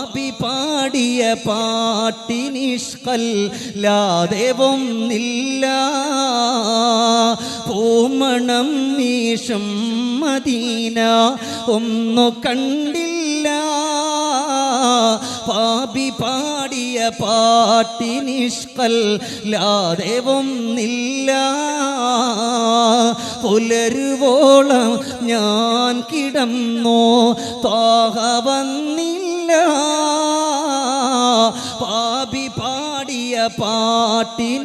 പാപി പാടിയ പാട്ടിനിഷ്കല്ലാതെ ഒന്നില്ല പൂമണം വീശും മദീന ഒന്നു കണ്ടില്ല പാപി പാടിയ പാട്ടിനിഷ്കല്ലാതെ ഒന്നില്ല പുലരുവോളം ഞാൻ കിടന്നു ത്വാഹ വന്നില്ല പാപി പാടിയ പാട്ടിനിഷ്കല്ലാതെ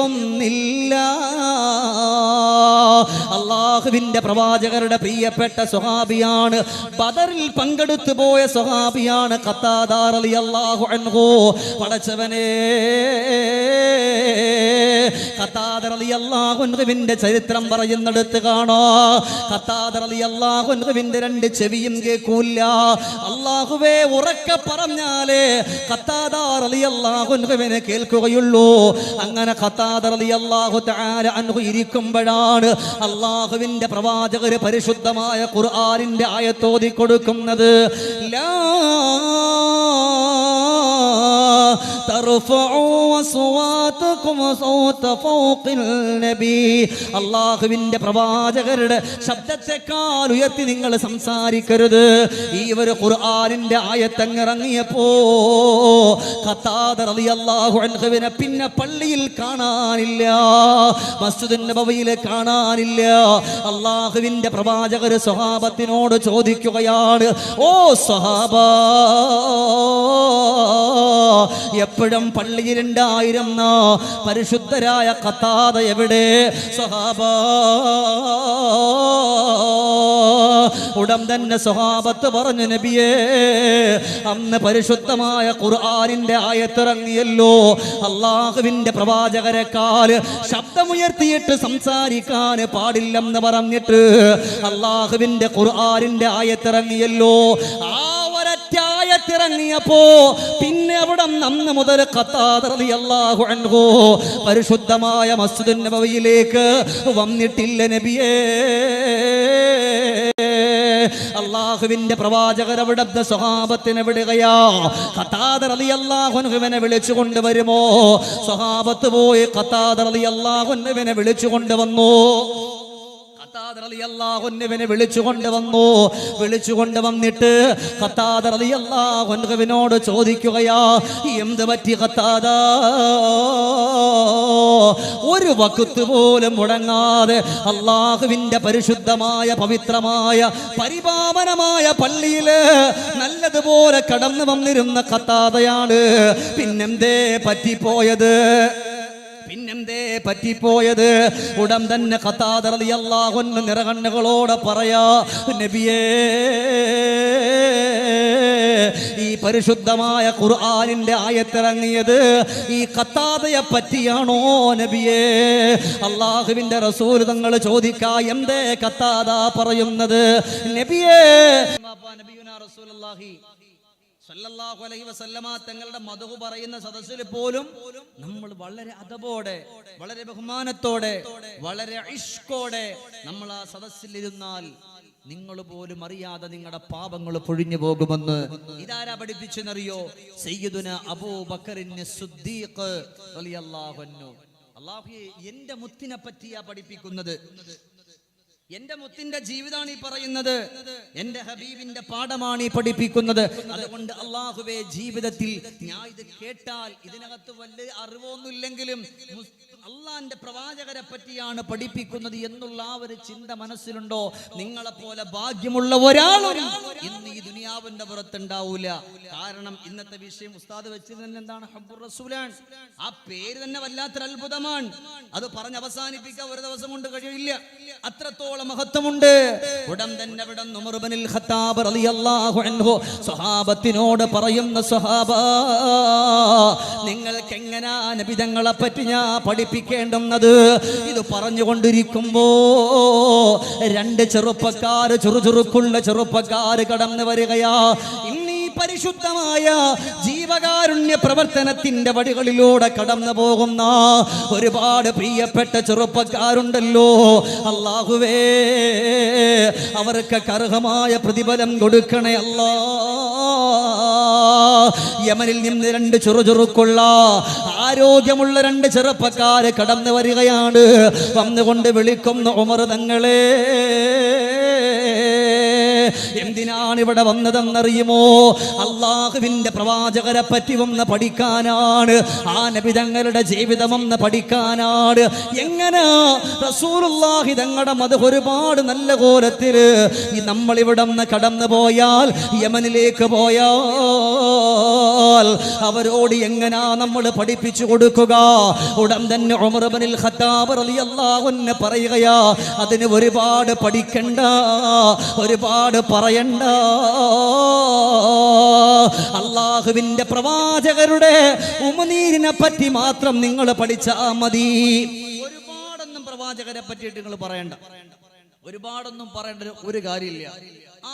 ഒന്നില്ല അല്ലാഹുവിന്റെ പ്രവാചകരുടെ പ്രിയപ്പെട്ട സ്വഹാബിയാണ് ബദറിൽ പങ്കെടുത്തു പോയ സ്വഹാബിയാണ് ഖത്താദ റളിയല്ലാഹു അൻഹു പടച്ചവനെ ഖത്താദ റളിയല്ലാഹു അൻഹുവിന്റെ ചരിത്രം പറയുന്നിടത്ത് കാണാ ഖത്താദ റളിയല്ലാഹു അൻഹുവിന്റെ രണ്ട് ചെവിയും കേൾക്കൂല അല്ലാഹുവേ ഉറക്കെ പറഞ്ഞാലേ ഖത്താദ റളിയല്ലാഹു അൻഹുവിനെ കേൾക്കുകയുള്ളൂ അങ്ങനെ ഖത്താദ റളിയല്ലാഹു തആല അൻഹു ഇരിക്കുമ്പോഴാണ് അല്ലാഹുവിന്റെ പ്രവാചകർ പരിശുദ്ധമായ ഖുർആനിന്റെ ആയത്ത് ഓതി കൊടുക്കുന്നത് ലാ തർഫഉ അസ്വാതകും സൗത ഫൗഖിൽ നബി അല്ലാഹുവിന്റെ പ്രവാചകരുടെ ശബ്ദത്തെക്കാൾ ഉയർത്തി നിങ്ങൾ സംസാരിക്കരുത് ഈ ഒരു ഖുർആനിന്റെ ആയത്ത് ഇറങ്ങിയപ്പോ ഖത്താദ റളിയല്ലാഹു അൻഹുവിനെ പിന്നെ പള്ളിയിൽ കാണാനില്ല മസ്ജിദുൻ നബവിയിൽ കാണാനില്ല അല്ലാഹുവിന്റെ പ്രവാചകർ സ്വഹാബത്തിനോട് ചോദിക്കുകയാണ് ഓ സ്വഹാബ എപ്പോഴും പള്ളിയിലുണ്ടായിരുന്ന പരിശുദ്ധരായ ഖത്താദ എവിടെ സ്വഹാബ ഉടൻ തന്നെ സ്വഹാബത്ത് പറഞ്ഞു നബിയേ അന്ന് പരിശുദ്ധമായ ഖുർആനിന്റെ ആയത്തിറങ്ങിയല്ലോ അല്ലാഹുവിന്റെ പ്രവാചകരെക്കാൾ ശബ്ദമുയർത്തിയിട്ട് സംസാരിക്കാൻ പാടില്ലെന്ന് പറഞ്ഞിട്ട് അല്ലാഹുവിന്റെ ഖുർആനിന്റെ ആയത്തിറങ്ങിയല്ലോ ആ ിറങ്ങിയപ്പോ പിന്നെ അവിടെ അന്ന് മുതൽ ഖത്താദ റളിയല്ലാഹു അൻഹു പരിശുദ്ധമായ മസ്ജിദുൻ നബവിയിലേക്ക് വന്നിട്ടില്ല നബിയേ അല്ലാഹുവിന്റെ പ്രവാചകർ അവിടുത്തെ സ്വഹാബത്തിനെ വിടുകയാ ഖത്താദ റളിയല്ലാഹു അൻഹുവിനെ വിളിച്ചു കൊണ്ടുവരുമോ സ്വഹാബത്ത് പോയി ഖത്താദ റളിയല്ലാഹു അൻഹുവിനെ വിളിച്ചു കൊണ്ടുവന്നു ഖത്താദ റളിയല്ലാഹു അൻഹുവിനെ വിളിച്ചു കൊണ്ടുവന്നിട്ട് ഖത്താദ റളിയല്ലാഹു അൻഹുവിനോട് ചോദിക്കുകയാ എന്ത് പറ്റി ഖത്താദ ഒരു വഖ്ത് പോലും മുടങ്ങാതെ അല്ലാഹുവിന്റെ പരിശുദ്ധമായ പവിത്രമായ പരിപാവനമായ പള്ളിയില് നല്ലതുപോലെ കടന്നു വന്നിരുന്ന ഖത്താദയാണ് പിന്നെന്തേ പറ്റിപ്പോയത് ഉടൻ തന്നെ ഖത്താദ റളിയല്ലാഹു അൻഹു നിറകണ്ണുകളോടെ പറയാ നബിയേ ഈ പരിശുദ്ധമായ ഖുർആനിന്റെ ആയത്തിറങ്ങിയത് ഈ ഖത്താദയെ പറ്റിയാണോ നബിയേ അല്ലാഹുവിന്റെ റസൂൽ തങ്ങൾ ചോദിക്കാ എന്തേ ഖത്താദ പറയുന്നത് നബിയേ നബിയുനാ റസൂലുള്ളാഹി സല്ലല്ലാഹു അലൈഹി വസല്ലമ തങ്ങളുടെ മദ്ഹ് പറയുന്ന സദസ്സിൽ പോലും നമ്മൾ വളരെ അദബോടെ വളരെ ബഹുമാനത്തോടെ വളരെ ഇഷ്കോടെ നമ്മൾ ആ സദസ്സിലിരുന്നാൽ നിങ്ങൾ പോലും അറിയാതെ നിങ്ങളുടെ പാപങ്ങൾ പൊഴിഞ്ഞു പോകുമെന്ന് ഇതാരാ പഠിപ്പിച്ചെന്നറിയോ സയ്യിദുന അബൂബക്കറിൻ സിദ്ദീഖ് റളിയല്ലാഹു അൻഹു അല്ലാഹുവേ എന്റെ മുത്തിനെ പറ്റിയാ പഠിപ്പിക്കുന്നത് എന്റെ മുത്തിന്റെ ജീവിതമാണ് ഈ പറയുന്നത് എന്റെ ഹബീബിന്റെ പാഠമാണ് ഈ പഠിപ്പിക്കുന്നത് അതുകൊണ്ട് അല്ലാഹുവേ ജീവിതത്തിൽ ഞാൻ ഇത് കേട്ടാൽ ഇതിനകത്ത് വലിയ അറിവൊന്നുമില്ലെങ്കിലും അള്ളാന്റെ പ്രവാചകരെ പറ്റിയാണ് പഠിപ്പിക്കുന്നത് എന്നുള്ള ആ ഒരു ചിന്ത മനസ്സിലുണ്ടോ നിങ്ങളെപ്പോലെ ഭാഗ്യമുള്ള ഒരാളും ഇന്ന് ഈ ദുനിയാവിന്റെ പുറത്തുണ്ടാവൂല കാരണം ഇന്നത്തെ വിഷയം ഉസ്താദ് വെച്ചിരുന്നത് എന്താണ് ഹബ്ബുർ റസൂലാൻ ആ പേര് തന്നെ വല്ലാത്തൊരു അത്ഭുതമാണ് അത് പറഞ്ഞ് അവസാനിപ്പിക്കാൻ ഒരു ദിവസം കൊണ്ട് കഴിയില്ല അത്രത്തോളം മഹത്വമുണ്ട് ഉടൻ തന്നെ ഉമർ ഇബ്നുൽ ഖത്താബ് റളിയല്ലാഹു അൻഹു സ്വഹാബത്തിനോട് പറയുന്ന സ്വഹാബ നിങ്ങൾക്ക് എങ്ങനാ നബി തങ്ങളെ പറ്റി ഞാൻ പഠിപ്പിക്കേണ്ടുന്നത് ഇത് പറഞ്ഞുകൊണ്ടിരിക്കുമ്പോ രണ്ട് ചെറുപ്പക്കാര് ചുറുചുറുക്കുള്ള ചെറുപ്പക്കാര് കടന്നു വരികയാ പരിശുദ്ധമായ ജീവകാരുണ്യ പ്രവർത്തനത്തിന്റെ വഴികളിലൂടെ കടന്നു പോകുന്ന ഒരുപാട് പ്രിയപ്പെട്ട ചെറുപ്പക്കാരുണ്ടല്ലോ. അല്ലാഹുവേ, അവർക്ക് അർഹമായ പ്രതിഫലം കൊടുക്കണേ അല്ലാ. യമനിൽ നിന്ന് 2 ചുറുചുറുക്കുള്ള ആരോഗ്യമുള്ള 2 ചെറുപ്പക്കാര് കടന്നു വരികയാണ്. വന്നുകൊണ്ട് വിളിക്കുന്നു, ഉമർ തങ്ങളെ. എന്തിനാണ് ഇവിടെ വന്നതെന്നറിയുമോ? അള്ളാഹുവിന്റെ പ്രവാചകരെ പറ്റി ഒന്ന് പഠിക്കാനാണ്. ആ നബി തങ്ങളുടെ ജീവിതം ഒന്ന് പഠിക്കാനാണ്. എങ്ങനെ റസൂലുള്ളാഹി തങ്ങളുടെ മദ് ഒരുപാട് നല്ല കോലത്തിൽ നമ്മളിവിടെ നിന്ന് കടന്നു പോയാൽ, യമനിലേക്ക് പോയാൽ അവരോട് എങ്ങനാ നമ്മൾ പഠിപ്പിച്ചു കൊടുക്കുക? ഉടൻ തന്നെ ഉമർ ഇബ്നുൽ ഖത്താബ് റളിയല്ലാഹു അൻഹു പറയുകയാ, അതിന് ഒരുപാട് പഠിക്കണ്ട, ഒരുപാട് പറയണ്ട. അള്ളാഹുവിന്റെ പ്രവാചകരുടെ ഉമനീരിനെ പറ്റി മാത്രം നിങ്ങൾ പഠിച്ചാ മതി. ഒരുപാടൊന്നും പ്രവാചകരെ പറ്റിയിട്ട് നിങ്ങൾ പറയണ്ട, ഒരുപാടൊന്നും പറയേണ്ട ഒരു കാര്യമില്ല.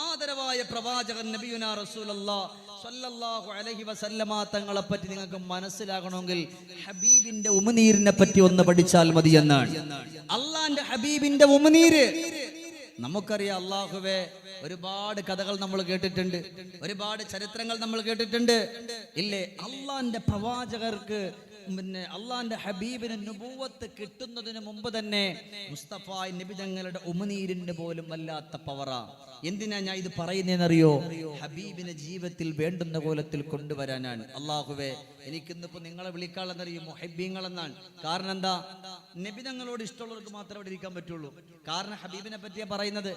ആദരവായ പ്രവാചകൻ നബിയുനാ റസൂലുള്ളാഹി സ്വല്ലല്ലാഹു അലൈഹി വസല്ലമ തങ്ങളെ പറ്റി നിങ്ങൾക്ക് മനസ്സിലാകണമെങ്കിൽ ഹബീബിന്റെ ഉമനീരിനെ പറ്റി ഒന്ന് പഠിച്ചാൽ മതി എന്നാണ്. അള്ളാന്റെ ഹബീബിന്റെ ഉമനീര് നമുക്കറിയാം. അല്ലാഹുവേ, ഒരുപാട് കഥകൾ നമ്മൾ കേട്ടിട്ടുണ്ട്, ഒരുപാട് ചരിത്രങ്ങൾ നമ്മൾ കേട്ടിട്ടുണ്ട്, ഇല്ലേ? അള്ളാന്റെ പ്രവാചകർക്ക്, പിന്നെ അള്ളാന്റെ ഹബീബിന് നുബുവത്ത് കിട്ടുന്നതിന് മുമ്പ് തന്നെ മുസ്തഫ നബി തങ്ങളുടെ ഉമനീരിന് പോലും വല്ലാത്ത പവറാ. എന്തിനാ ഞാൻ ഇത് പറയുന്നതെന്നറിയോ? ഹബീബിനെ ജീവിതത്തിൽ വേണ്ടുന്ന കോലത്തിൽ കൊണ്ടുവരാനാണ്. അള്ളാഹുവേ, എനിക്കിന്നിപ്പോ നിങ്ങളെ വിളിക്കാളെന്നറിയും മുഹബ്ബീങ്ങളെന്നാണ്. കാരണം എന്താ? നബി തങ്ങളോട് ഇഷ്ടമുള്ളവർക്ക് മാത്രമേ ഇവിടെ ഇരിക്കാൻ പറ്റുള്ളൂ. കാരണം ഹബീബിനെ പറ്റിയാ പറയുന്നത്.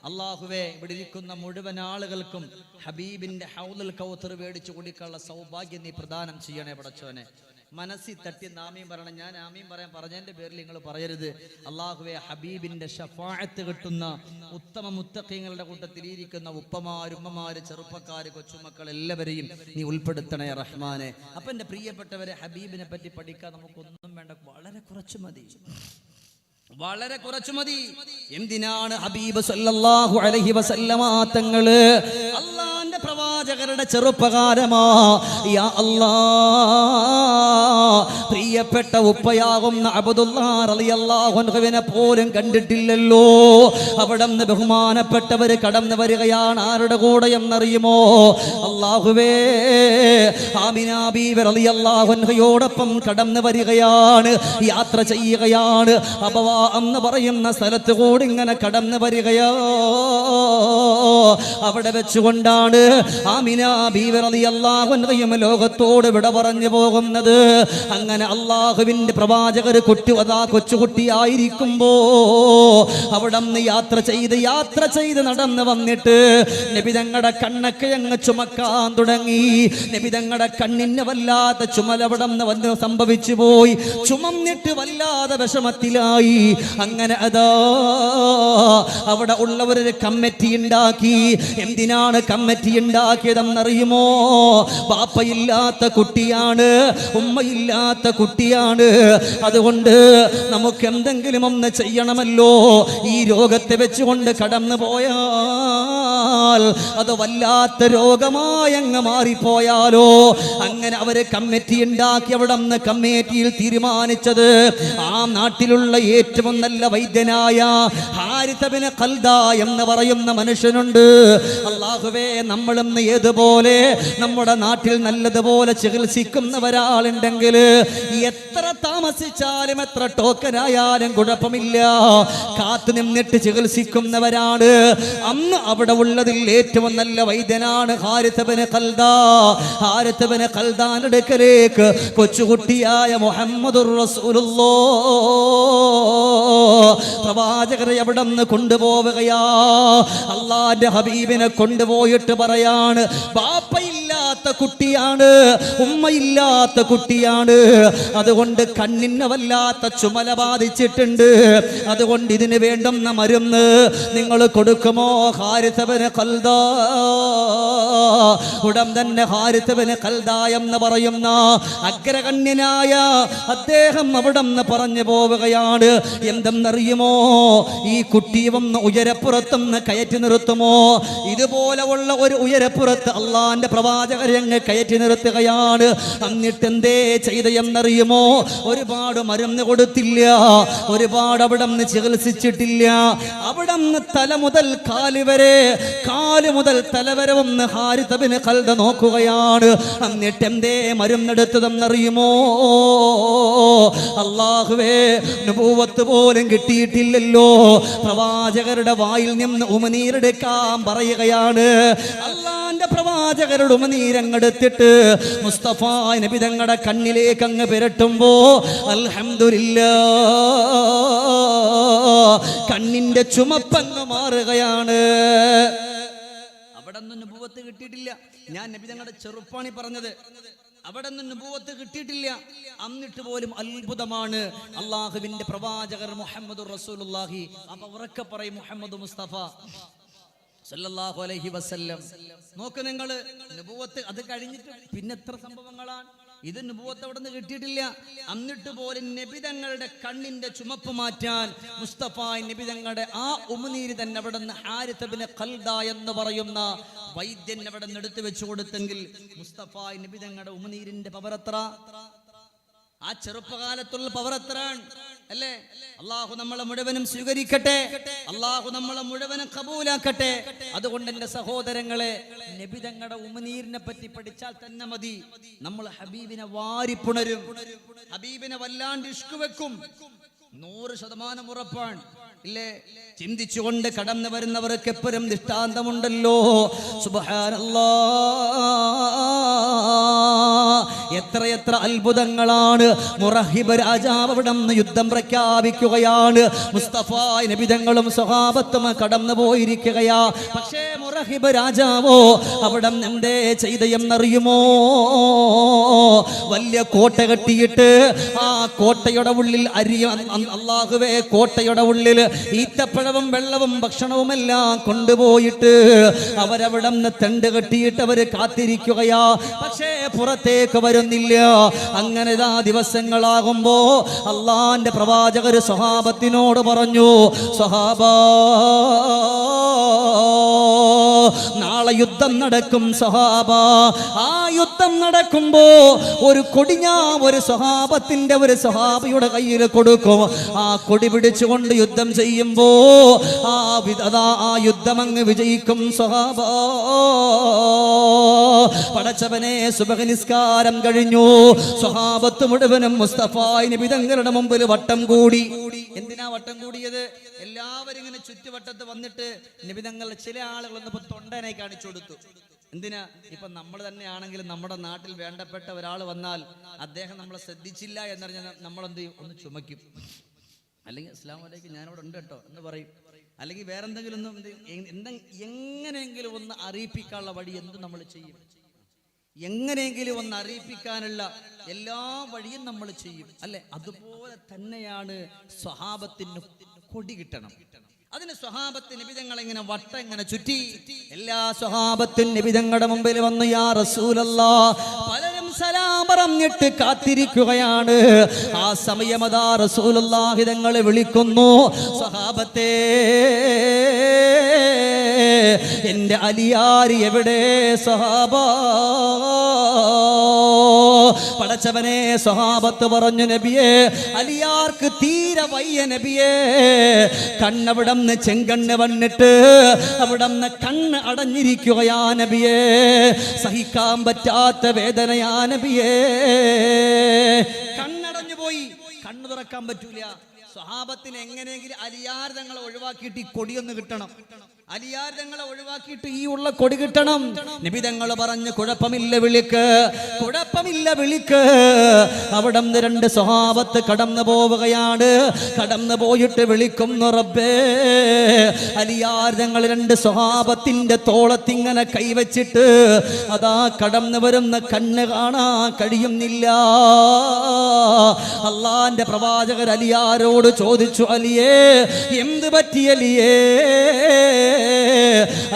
അള്ളാഹുവേ, ഇവിടെ ഇരിക്കുന്ന മുഴുവൻ ആളുകൾക്കും ഹബീബിന്റെ ഹൗലുൽ കൗസർ മേടിച്ചു കുടിക്കാനുള്ള സൗഭാഗ്യം നീ പ്രദാനം ചെയ്യണേ പടച്ചോനെ. മനസ്സിൽ തട്ടി ആമീൻ പറയണം. ഞാൻ ആമീൻ പറയാൻ പറഞ്ഞതിന്റെ പേരിൽ നിങ്ങൾ പറയരുത്. അള്ളാഹുവേ, ഹബീബിന്റെ ഷഫാഅത്ത് കിട്ടുന്ന ഉത്തമ മുത്തഖീങ്ങളുടെ കൂട്ടത്തിൽ ഇരിക്കുന്ന ഉപ്പമാര്, ഉമ്മമാര്, ചെറുപ്പക്കാര്, കൊച്ചുമക്കൾ എല്ലാവരെയും നീ ഉൾപ്പെടുത്തണേ റഹ്മാനെ. അപ്പൊ എന്റെ പ്രിയപ്പെട്ടവരെ, ഹബീബിനെ പറ്റി പഠിക്കാൻ നമുക്കൊന്നും വേണ്ട, വളരെ കുറച്ച് മതി, വളരെ കുറച്ചു മതി. എന്തിനാണ് ഹബീബ് സല്ലല്ലാഹു അലൈഹി വസല്ലമ തങ്ങള് അള്ളാന്റെ പ്രവാചകരുടെ ചെറുപ്പകാരമാ? യാ അല്ലാഹ്, പ്രിയപ്പെട്ട ഉപ്പയാകുന്ന അബ്ദുല്ലാഹ് റളിയല്ലാഹു അൻഹുവിനെ പോലും കണ്ടിട്ടില്ലല്ലോ. അവിടുന്ന് ബഹുമാനപ്പെട്ടവര് കടന്നു വരികയാണ്. ആരുടെ കൂടെ എന്നറിയുമോ? അല്ലാഹുവേ, ആമിന ബീവി റളിയല്ലാഹു അൻഹയോടൊപ്പം കടന്നു വരികയാണ്, യാത്ര ചെയ്യുകയാണ്. അബവാ എന്ന് പറയുന്ന സ്ഥലത്ത് കൂടി ഇങ്ങനെ കടന്നു വരികയോ. അവിടെ വെച്ചുകൊണ്ടാണ് ആമിന ബീവി റളിയല്ലാഹു അൻഹയും ലോകത്തോട് വിട പറഞ്ഞു പോകുന്നത്. അങ്ങനെ അള്ളാഹുവിന്റെ പ്രവാചകർ കൊച്ചുകുട്ടിയായിരിക്കുമ്പോ അവിടെ നിന്ന് യാത്ര ചെയ്ത് നടന്ന് വന്നിട്ട് നബി തങ്ങളുടെ കണ്ണൊക്കെ അങ്ങ് ചുമക്കാൻ തുടങ്ങി. നബി തങ്ങളുടെ കണ്ണിന് വല്ലാത്ത ചുമൽ അവിടെ നിന്ന് വന്ന് സംഭവിച്ചു പോയി. ചുമന്നിട്ട് വല്ലാതെ വിഷമത്തിലായി. അങ്ങനെ അതാ അവിടെ ഉള്ളവരൊരു കമ്മിറ്റി ഉണ്ടാക്കി. എന്തിനാണ് കമ്മിറ്റി ഉണ്ടാക്കിയതെന്നറിയുമോ? ബാപ്പയില്ലാത്ത കുട്ടിയാണ്, ഉമ്മയില്ലാത്ത കുട്ടിയാണ്. അതുകൊണ്ട് നമുക്ക് എന്തെങ്കിലും ഒന്ന് ചെയ്യണമല്ലോ. ഈ രോഗത്തെ വെച്ചുകൊണ്ട് കടന്നു പോയാൽ അത് വല്ലാത്ത രോഗമായി അങ്ങ് മാറിപ്പോയാലോ. അങ്ങനെ അവര് കമ്മിറ്റി ഉണ്ടാക്കി. അവിടെ നിന്ന് കമ്മിറ്റിയിൽ തീരുമാനിച്ചത് ആ നാട്ടിലുള്ള ഏറ്റവും നല്ല വൈദ്യനായ ഹാരിത്ത് ബിൻ ഖൽദ എന്ന് പറയുന്ന മനുഷ്യനുണ്ട്. അല്ലാഹുവേ, നമ്മളിന്ന് ഏതുപോലെ നമ്മുടെ നാട്ടിൽ നല്ലതുപോലെ ചികിത്സിക്കുന്ന ഒരാളുണ്ടെങ്കിൽ എത്ര താമസിച്ചാലും എത്ര ടോക്കനായാലും കുഴപ്പമില്ല, കാത്തു നിന്നിട്ട് ചികിത്സിക്കുന്നവരാണ്. അന്ന് അവിടെ ഉള്ളതിൽ ഏറ്റവും നല്ല വൈദ്യനാണ് ഹാരിത്ത് ബിൻ ഖൽദ. ഹാരിത്ത് ബിൻ ഖൽദാന്റെ അടുക്കലേക്ക് കൊച്ചുകുട്ടിയായ മുഹമ്മദുർ റസൂലുള്ളാഹ് പ്രവാചകരെ അവിടെ നിന്ന് കൊണ്ടുപോവുകയാ. അള്ളാന്റെ ഹബീബിനെ കൊണ്ടുപോയിട്ട് പറയാണ്, ബാപ്പയില്ലാത്ത ഇല്ലാത്ത കുട്ടിയാണ്, ഉമ്മയില്ലാത്ത കുട്ടിയാണ്. അതുകൊണ്ട് കണ്ണിന് വല്ലാത്ത ചുമല ബാധിച്ചിട്ടുണ്ട്. അതുകൊണ്ട് ഇതിന് വേണ്ടുന്ന മരുന്ന് നിങ്ങൾ കൊടുക്കുമോ? ഹാരിസ് ഇബ്നു ഖൽദ. ഉടൻ തന്നെ ഹാരിസ് ഇബ്നു ഖൽദ എന്ന് പറയുന്ന അഗ്രഗണ്യനായ അദ്ദേഹം അവിടെ നിന്ന് പറഞ്ഞു പോവുകയാണ്. എന്തെന്നറിയുമോ? ഈ കുട്ടിയെ ഒന്ന് ഉയരപ്പുറത്തുനിന്ന് കയറ്റി നിർത്തുമോ? ഇതുപോലെ ഉള്ള ഒരു ഉയരപ്പുറത്ത് അള്ളാന്റെ പ്രവാചകരെ അങ്ങ് കയറ്റി നിർത്തുകയാണ്. എന്നിട്ട് എന്തേ ചെയ്ത എന്നറിയുമോ? ഒരുപാട് മരുന്ന് കൊടുത്തില്ല, ഒരുപാട് അവിടെ നിന്ന് ചികിത്സിച്ചിട്ടില്ല. അവിടെ നിന്ന് തല മുതൽ കാല് വരെ, കാല് മുതൽ തല വരെ ഒന്ന് ഹാരിസ് ഇബ്നു ഖൽദ നോക്കുകയാണ്. എന്നിട്ട് എന്തേ മരുന്നെടുത്തതെന്നറിയുമോ? അല്ലാഹുവേ, നബുവത്ത് പോലും കിട്ടിയിട്ടില്ലല്ലോ, പ്രവാചകരുടെ വായിൽ നിന്ന് ഉമനീരെടുക്കാൻ പറയുകയാണ്. അള്ളാന്റെ പ്രവാചകരുടെ ഉമനീരങ്ങെടുത്തിട്ട് മുസ്തഫ നബി തങ്ങളുടെ കണ്ണിലേക്ക് അങ്ങ് പുരട്ടുമ്പോ അൽഹംദുലില്ലാഹ് കണ്ണിന്റെ ചുമപ്പങ്ങ് മാറുകയാണ്. അവിടെ ഒന്നും നബുവത്ത് കിട്ടിയിട്ടില്ല. ഞാൻ നബി തങ്ങളുടെ ചെറുപ്പാണി പറഞ്ഞത്. അവിടെ നിന്ന് നബുവത്ത് കിട്ടിയിട്ടില്ല. എന്നിട്ട് പോലും അത്ഭുതമാണ്. അള്ളാഹുവിന്റെ പ്രവാചകർ മുഹമ്മദുർ റസൂലുള്ളാഹി. അപ്പൊ ഉറക്കെ പറയും മുഹമ്മദ് മുസ്തഫ സല്ലല്ലാഹു അലൈഹി വസല്ലം. നോക്ക് നിങ്ങൾ, നബുവത്ത് അത് കഴിഞ്ഞിട്ട് പിന്നെ എത്ര സംഭവങ്ങളാണ്. ഇത് നബുവത്ത് അവിടെ നിന്ന് കിട്ടിയിട്ടില്ല. എന്നിട്ട് പോലും നബി തങ്ങളുടെ കണ്ണിന്റെ ചുമപ്പ് മാറ്റാൻ മുസ്തഫ നബി തങ്ങളുടെ ആ ഉമിനീര് തന്നെ അവിടെ നിന്ന് ഹാരിസ് ഇബ്നു ഖൽദ എന്ന് പറയുന്ന വൈദ്യൻ അവിടെ നിന്ന് എടുത്തു വെച്ചു കൊടുത്തെങ്കിൽ മുസ്തഫ നബി തങ്ങളുടെ ഉമിനീരിന്റെ പവറത്ര, ആ ചെറുപ്പകാലത്തുള്ള പവറത്രാണ് അല്ലേ? അള്ളാഹു നമ്മളെ മുഴുവനും സ്വീകരിക്കട്ടെ, അള്ളാഹു നമ്മളെ മുഴുവനും കബൂലാക്കട്ടെ. അതുകൊണ്ട് എന്റെ സഹോദരങ്ങളെ, നബി തങ്ങളുടെ ഉമിനീരിനെ പറ്റി പഠിച്ചാൽ തന്നെ മതി. നമ്മൾ ഹബീബിനെ വാരിപ്പുണരും, ഹബീബിനെ വല്ലാണ്ട് ഇഷ്ക് വെക്കും. 100% ഉറപ്പാണ് ഇല്ലേ? ചിന്തിച്ചുകൊണ്ട് കടന്നു വരുന്നവർക്ക് എപ്പോഴും ദൃഷ്ടാന്തമുണ്ടല്ലോ. സുബ്ഹാനല്ലാഹ്, എത്രയെത്ര അത്ഭുതങ്ങളാണ്. മുറഹിബ് രാജാവ് അവിടെ നിന്ന് യുദ്ധം പ്രഖ്യാപിക്കുകയാണ്. മുസ്തഫ നബി തങ്ങളും സ്വഹാബത്തും കടന്നു പോയിരിക്കുകയാ. പക്ഷേ മുറഹിബ് രാജാവോ അവിടെ എന്തേ ചെയ്ത എന്നറിയുമോ? വലിയ കോട്ട കെട്ടിയിട്ട് ആ കോട്ടയുടെ ഉള്ളിൽ അല്ലാഹുവേ, കോട്ടയുടെ ഉള്ളിൽ ഈത്തപ്പഴവും വെള്ളവും ഭക്ഷണവുമെല്ലാം കൊണ്ടുപോയിട്ട് അവരവിടെ നിന്ന് തെണ്ട് കെട്ടിയിട്ട് അവര് കാത്തിരിക്കുകയാ. പക്ഷേ പുറത്തേക്ക് വരുന്നില്ല. അങ്ങനെ ദിവസങ്ങളാകുമ്പോ അള്ളാന്റെ പ്രവാചകർ സ്വഹാബത്തിനോട് പറഞ്ഞു, സ്വഹാബാ, നാളെ യുദ്ധം നടക്കും സ്വഹാബ. ആ യുദ്ധം നടക്കുമ്പോ ഒരു കൊടി ഞാൻ ഒരു സ്വഹാബയുടെ കയ്യിൽ കൊടുക്കും. ആ കൊടി പിടിച്ചുകൊണ്ട് യുദ്ധം ചെയ്യുമ്പോ ആ യുദ്ധം അങ്ങ് വിജയിക്കും സ്വഹാബ. പടച്ചവനെ, സുബഹ് നിസ്കാരം കഴിഞ്ഞു. സ്വഹാബത്ത് മുഴുവനും മുസ്തഫ നബി തങ്ങളുടെ മുമ്പിൽ വട്ടം കൂടി. എന്തിനാ വട്ടം കൂടിയത്? എല്ലാവരും ഇങ്ങനെ ചുറ്റുവട്ടത്ത് വന്നിട്ട് നബി തങ്ങളുടെ ചില ആളുകളൊന്നും ഇപ്പൊ തൊണ്ടനെ കാണിച്ചു കൊടുത്തു. എന്തിനാ? ഇപ്പൊ നമ്മൾ തന്നെയാണെങ്കിലും നമ്മുടെ നാട്ടിൽ വേണ്ടപ്പെട്ട ഒരാൾ വന്നാൽ അദ്ദേഹം നമ്മളെ ശ്രദ്ധിച്ചില്ല എന്നറിഞ്ഞാൽ നമ്മളെന്ത് ചെയ്യും? ഒന്ന് ചുമയ്ക്കും. അല്ലെങ്കിൽ അസ്സലാമു അലൈക്കും, ഞാനിവിടെ ഉണ്ട് കേട്ടോ എന്ന് പറയും. അല്ലെങ്കിൽ വേറെന്തെങ്കിലും എങ്ങനെയെങ്കിലും ഒന്ന് അറിയിപ്പിക്കാനുള്ള വഴി എന്തും നമ്മൾ ചെയ്യും. എങ്ങനെയെങ്കിലും ഒന്ന് അറിയിപ്പിക്കാനുള്ള എല്ലാ വഴിയും നമ്മൾ ചെയ്യും അല്ലെ? അതുപോലെ തന്നെയാണ് സ്വഹാബത്തിന് കൊടി കിട്ടണം. അതിന് സ്വഹാബത്ത് നബിതങ്ങൾ ഇങ്ങനെ വട്ടം ഇങ്ങനെ ചുറ്റി. എല്ലാ സ്വഹാബത്തും നബിതങ്ങളുടെ മുമ്പിൽ വന്നു, യാ റസൂലല്ലാഹ്. പലരും സലാം പറഞ്ഞിട്ട് കാത്തിരിക്കുകയാണ്. ആ സമയം അതാ റസൂലുള്ളാഹി തങ്ങളെ വിളിക്കുന്നു, സ്വഹാബത്തേ, എന്റെ അലിയാരി എവിടെ സ്വഹാബാ? പടച്ചവനെ, സ്വഹാബത്ത് പറഞ്ഞു, നബിയേ, അലിയാർക്ക് തീരെ വയ്യ നബിയേ. കണ്ണവിടന്ന് ചെങ്കണ്ണ് വന്നിട്ട് അവിടന്ന് കണ്ണ് അടഞ്ഞിരിക്കുകയാ നബിയേ. സഹിക്കാൻ പറ്റാത്ത വേദനയാ നബിയേ. കണ്ണടഞ്ഞു പോയി, കണ്ണു തുറക്കാൻ പറ്റൂല. സ്വഹാബത്തിന് എങ്ങനെയെങ്കിലും അലിയാർ തങ്ങളെ ഒഴിവാക്കിയിട്ട് ഈ കൊടിയൊന്ന് കിട്ടണം, അലിയാർ തങ്ങളെ ഒഴിവാക്കിയിട്ട് ഈ ഉള്ള കൊടി കിട്ടണം. നബി തങ്ങൾ പറഞ്ഞു കുഴപ്പമില്ല വിളിക്ക്, കുഴപ്പമില്ല വിളിക്ക്. അവിടെ നിന്ന് 2 സ്വഹാബത്ത് കടന്നു പോവുകയാണ്. കടന്നു പോയിട്ട് വിളിക്കുന്നു, റബ്ബേ. അലിയാർ തങ്ങൾ 2 സ്വഹാബത്തിന്റെ തോളത്തിങ്ങനെ കൈവച്ചിട്ട് അതാ കടന്നു വരുന്ന കണ്ണ് കാണാൻ കഴിയുന്നില്ല. അള്ളാന്റെ പ്രവാചകർ അലിയാരോട് ചോദിച്ചു, അലിയേ എന്ത് പറ്റി അലിയേ?